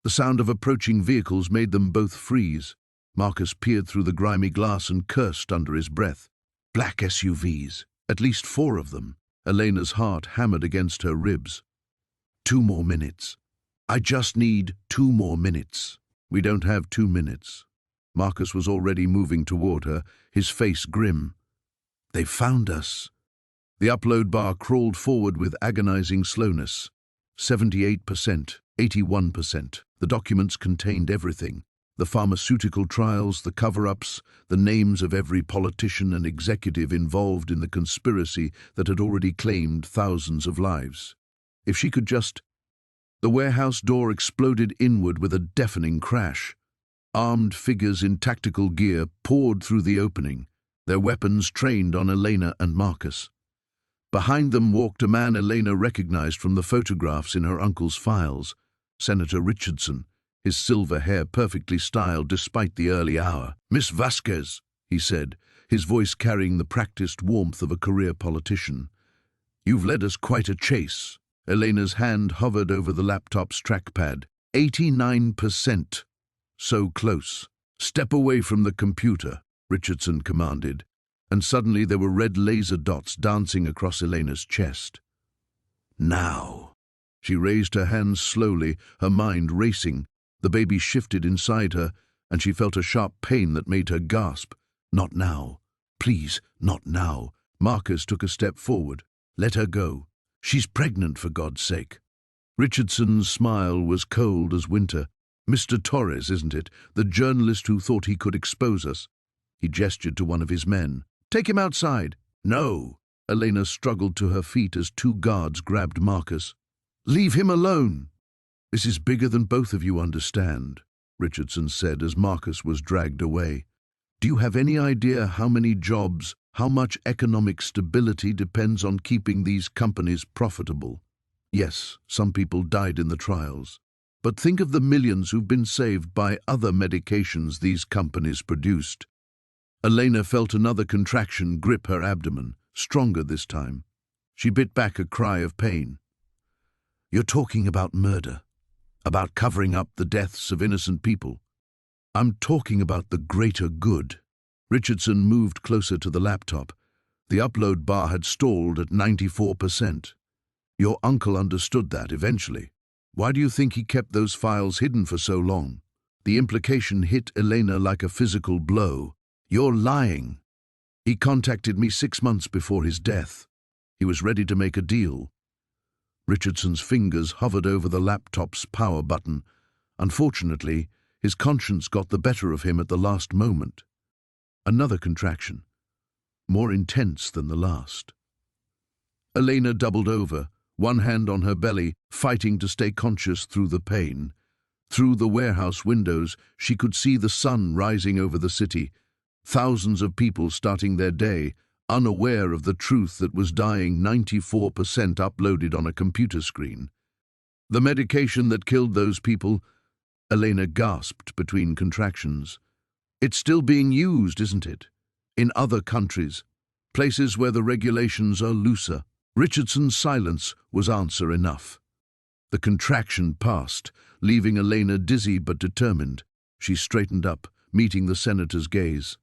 The sound of approaching vehicles made them both freeze. Marcus peered through the grimy glass and cursed under his breath. Black SUVs, at least 4 of them. Elena's heart hammered against her ribs. 2 more minutes. I just need 2 more minutes. We don't have 2 minutes. Marcus was already moving toward her, his face grim. They found us. The upload bar crawled forward with agonizing slowness. 78%, 81%. The documents contained everything. The pharmaceutical trials, the cover-ups, the names of every politician and executive involved in the conspiracy that had already claimed thousands of lives. If she could just... The warehouse door exploded inward with a deafening crash. Armed figures in tactical gear poured through the opening, their weapons trained on Elena and Marcus. Behind them walked a man Elena recognized from the photographs in her uncle's files, Senator Richardson, his silver hair perfectly styled despite the early hour. "Miss Vasquez," he said, his voice carrying the practiced warmth of a career politician. "You've led us quite a chase." Elena's hand hovered over the laptop's trackpad. 89%. So close. "Step away from the computer," Richardson commanded, and suddenly there were red laser dots dancing across Elena's chest. "Now." She raised her hands slowly, her mind racing. The baby shifted inside her, and she felt a sharp pain that made her gasp. "Not now. Please, not now." Marcus took a step forward. "Let her go. She's pregnant, for God's sake." Richardson's smile was cold as winter. "Mr. Torres, isn't it? The journalist who thought he could expose us." He gestured to one of his men. "Take him outside." "No." Elena struggled to her feet as 2 guards grabbed Marcus. "Leave him alone." "This is bigger than both of you understand," Richardson said as Marcus was dragged away. "Do you have any idea how many jobs, how much economic stability depends on keeping these companies profitable? Yes, some people died in the trials. But think of the millions who've been saved by other medications these companies produced." Elena felt another contraction grip her abdomen, stronger this time. She bit back a cry of pain. "You're talking about murder, about covering up the deaths of innocent people. I'm talking about the greater good." Richardson moved closer to the laptop. The upload bar had stalled at 94%. "Your uncle understood that eventually. Why do you think he kept those files hidden for so long?" The implication hit Elena like a physical blow. "You're lying. He contacted me 6 months before his death. He was ready to make a deal." Richardson's fingers hovered over the laptop's power button. Unfortunately, his conscience got the better of him at the last moment. Another contraction, more intense than the last. Elena doubled over, one hand on her belly, fighting to stay conscious through the pain. Through the warehouse windows, she could see the sun rising over the city, thousands of people starting their day, unaware of the truth that was dying 94% uploaded on a computer screen. "The medication that killed those people," Elena gasped between contractions. "It's still being used, isn't it? In other countries, places where the regulations are looser." Richardson's silence was answer enough. The contraction passed, leaving Elena dizzy but determined. She straightened up, meeting the senator's gaze.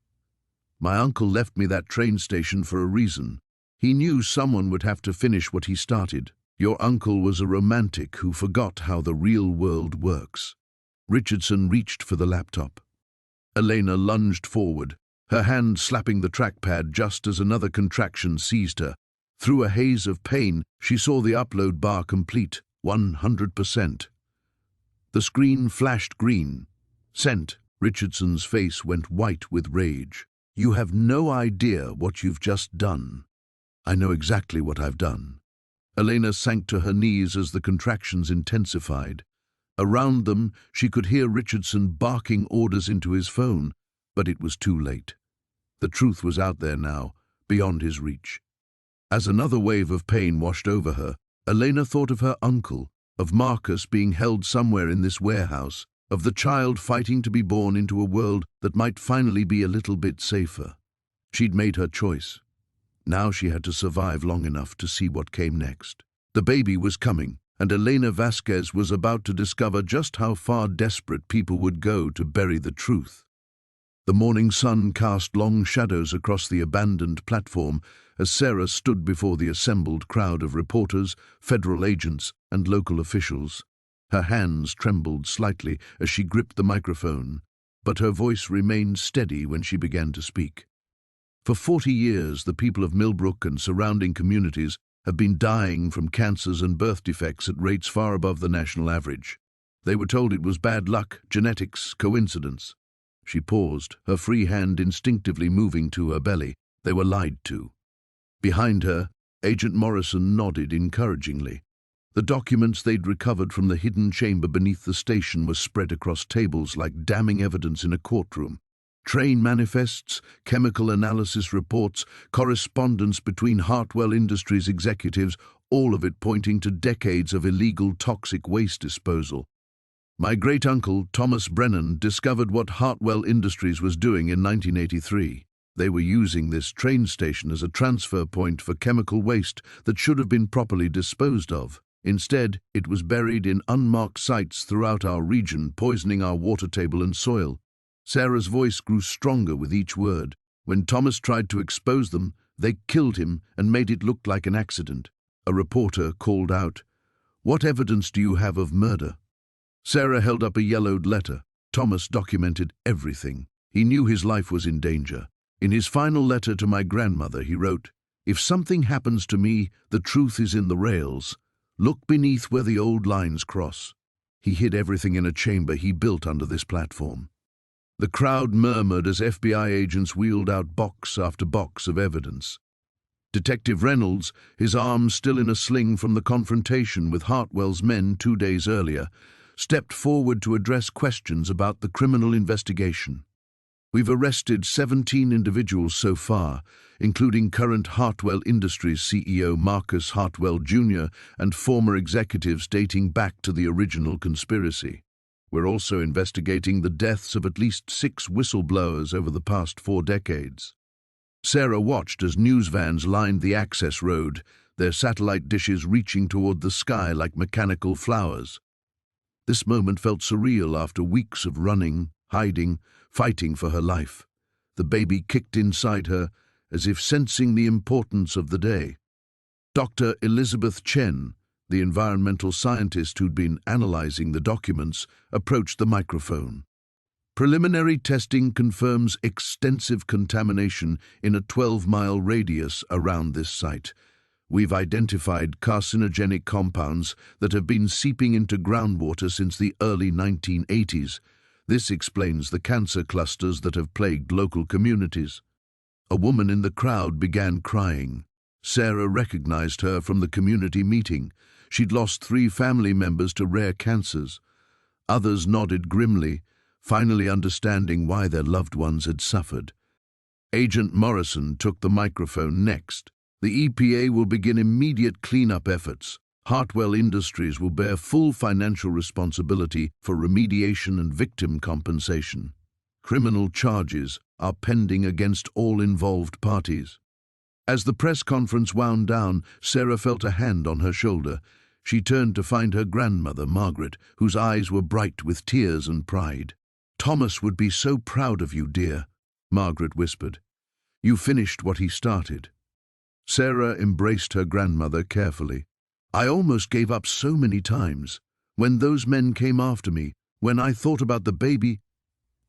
"My uncle left me that train station for a reason. He knew someone would have to finish what he started. Your uncle was a romantic who forgot how the real world works." Richardson reached for the laptop. Elena lunged forward, her hand slapping the trackpad just as another contraction seized her. Through a haze of pain, she saw the upload bar complete, 100%. The screen flashed green. "Sent." Richardson's face went white with rage. "You have no idea what you've just done." "I know exactly what I've done." Elena sank to her knees as the contractions intensified. Around them, she could hear Richardson barking orders into his phone, but it was too late. The truth was out there now, beyond his reach. As another wave of pain washed over her, Elena thought of her uncle, of Marcus being held somewhere in this warehouse, of the child fighting to be born into a world that might finally be a little bit safer. She'd made her choice. Now she had to survive long enough to see what came next. The baby was coming, and Elena Vasquez was about to discover just how far desperate people would go to bury the truth. The morning sun cast long shadows across the abandoned platform as Sarah stood before the assembled crowd of reporters, federal agents, and local officials. Her hands trembled slightly as she gripped the microphone, but her voice remained steady when she began to speak. For 40 years, the people of Millbrook and surrounding communities have been dying from cancers and birth defects at rates far above the national average. They were told it was bad luck, genetics, coincidence. She paused, her free hand instinctively moving to her belly. They were lied to. Behind her, Agent Morrison nodded encouragingly. The documents they'd recovered from the hidden chamber beneath the station were spread across tables like damning evidence in a courtroom. Train manifests, chemical analysis reports, correspondence between Hartwell Industries executives, all of it pointing to decades of illegal toxic waste disposal. My great-uncle, Thomas Brennan, discovered what Hartwell Industries was doing in 1983. They were using this train station as a transfer point for chemical waste that should have been properly disposed of. Instead, it was buried in unmarked sites throughout our region, poisoning our water table and soil. Sarah's voice grew stronger with each word. When Thomas tried to expose them, they killed him and made it look like an accident. A reporter called out, "What evidence do you have of murder?" Sarah held up a yellowed letter. Thomas documented everything. He knew his life was in danger. In his final letter to my grandmother, he wrote, "If something happens to me, the truth is in the rails. Look beneath where the old lines cross." He hid everything in a chamber he built under this platform. The crowd murmured as FBI agents wheeled out box after box of evidence. Detective Reynolds, his arm still in a sling from the confrontation with Hartwell's men 2 days earlier, stepped forward to address questions about the criminal investigation. "We've arrested 17 individuals so far, including current Hartwell Industries CEO Marcus Hartwell Jr. and former executives dating back to the original conspiracy. We're also investigating the deaths of at least 6 whistleblowers over the past 4 decades. Sarah watched as news vans lined the access road, their satellite dishes reaching toward the sky like mechanical flowers. This moment felt surreal after weeks of running, hiding, fighting for her life. The baby kicked inside her, as if sensing the importance of the day. Dr. Elizabeth Chen, the environmental scientist who'd been analyzing the documents, approached the microphone. "Preliminary testing confirms extensive contamination in a 12-mile radius around this site. We've identified carcinogenic compounds that have been seeping into groundwater since the early 1980s. This explains the cancer clusters that have plagued local communities." A woman in the crowd began crying. Sarah recognized her from the community meeting. She'd lost 3 family members to rare cancers. Others nodded grimly, finally understanding why their loved ones had suffered. Agent Morrison took the microphone next. "The EPA will begin immediate cleanup efforts. Hartwell Industries will bear full financial responsibility for remediation and victim compensation. Criminal charges are pending against all involved parties." As the press conference wound down, Sarah felt a hand on her shoulder. She turned to find her grandmother, Margaret, whose eyes were bright with tears and pride. "Thomas would be so proud of you, dear," Margaret whispered. "You finished what he started." Sarah embraced her grandmother carefully. "I almost gave up so many times. When those men came after me, when I thought about the baby—"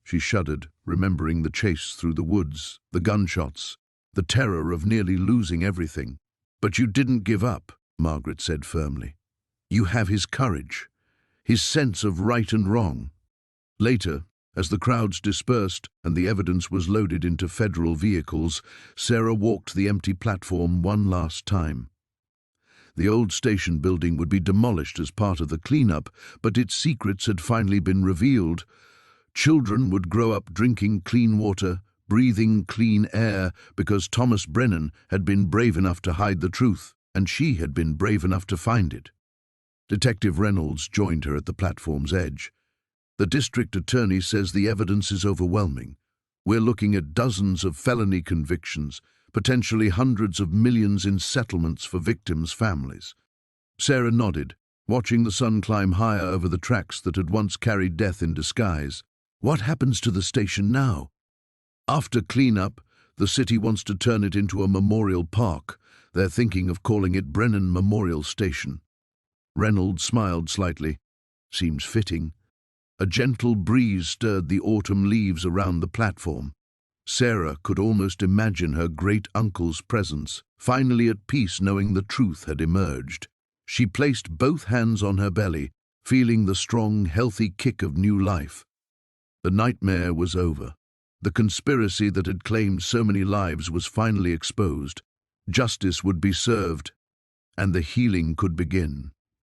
She shuddered, remembering the chase through the woods, the gunshots, the terror of nearly losing everything. "But you didn't give up," Margaret said firmly. "You have his courage, his sense of right and wrong." Later, as the crowds dispersed and the evidence was loaded into federal vehicles, Sarah walked the empty platform one last time. The old station building would be demolished as part of the cleanup, but its secrets had finally been revealed. Children would grow up drinking clean water, breathing clean air, because Thomas Brennan had been brave enough to hide the truth, and she had been brave enough to find it. Detective Reynolds joined her at the platform's edge. The district attorney says the evidence is overwhelming. We're looking at dozens of felony convictions, potentially hundreds of millions in settlements for victims' families. Sarah nodded, watching the sun climb higher over the tracks that had once carried death in disguise. What happens to the station now? After cleanup, the city wants to turn it into a memorial park. They're thinking of calling it Brennan Memorial Station. Reynolds smiled slightly. Seems fitting. A gentle breeze stirred the autumn leaves around the platform. Sarah could almost imagine her great-uncle's presence, finally at peace knowing the truth had emerged. She placed both hands on her belly, feeling the strong, healthy kick of new life. The nightmare was over. The conspiracy that had claimed so many lives was finally exposed. Justice would be served, and the healing could begin.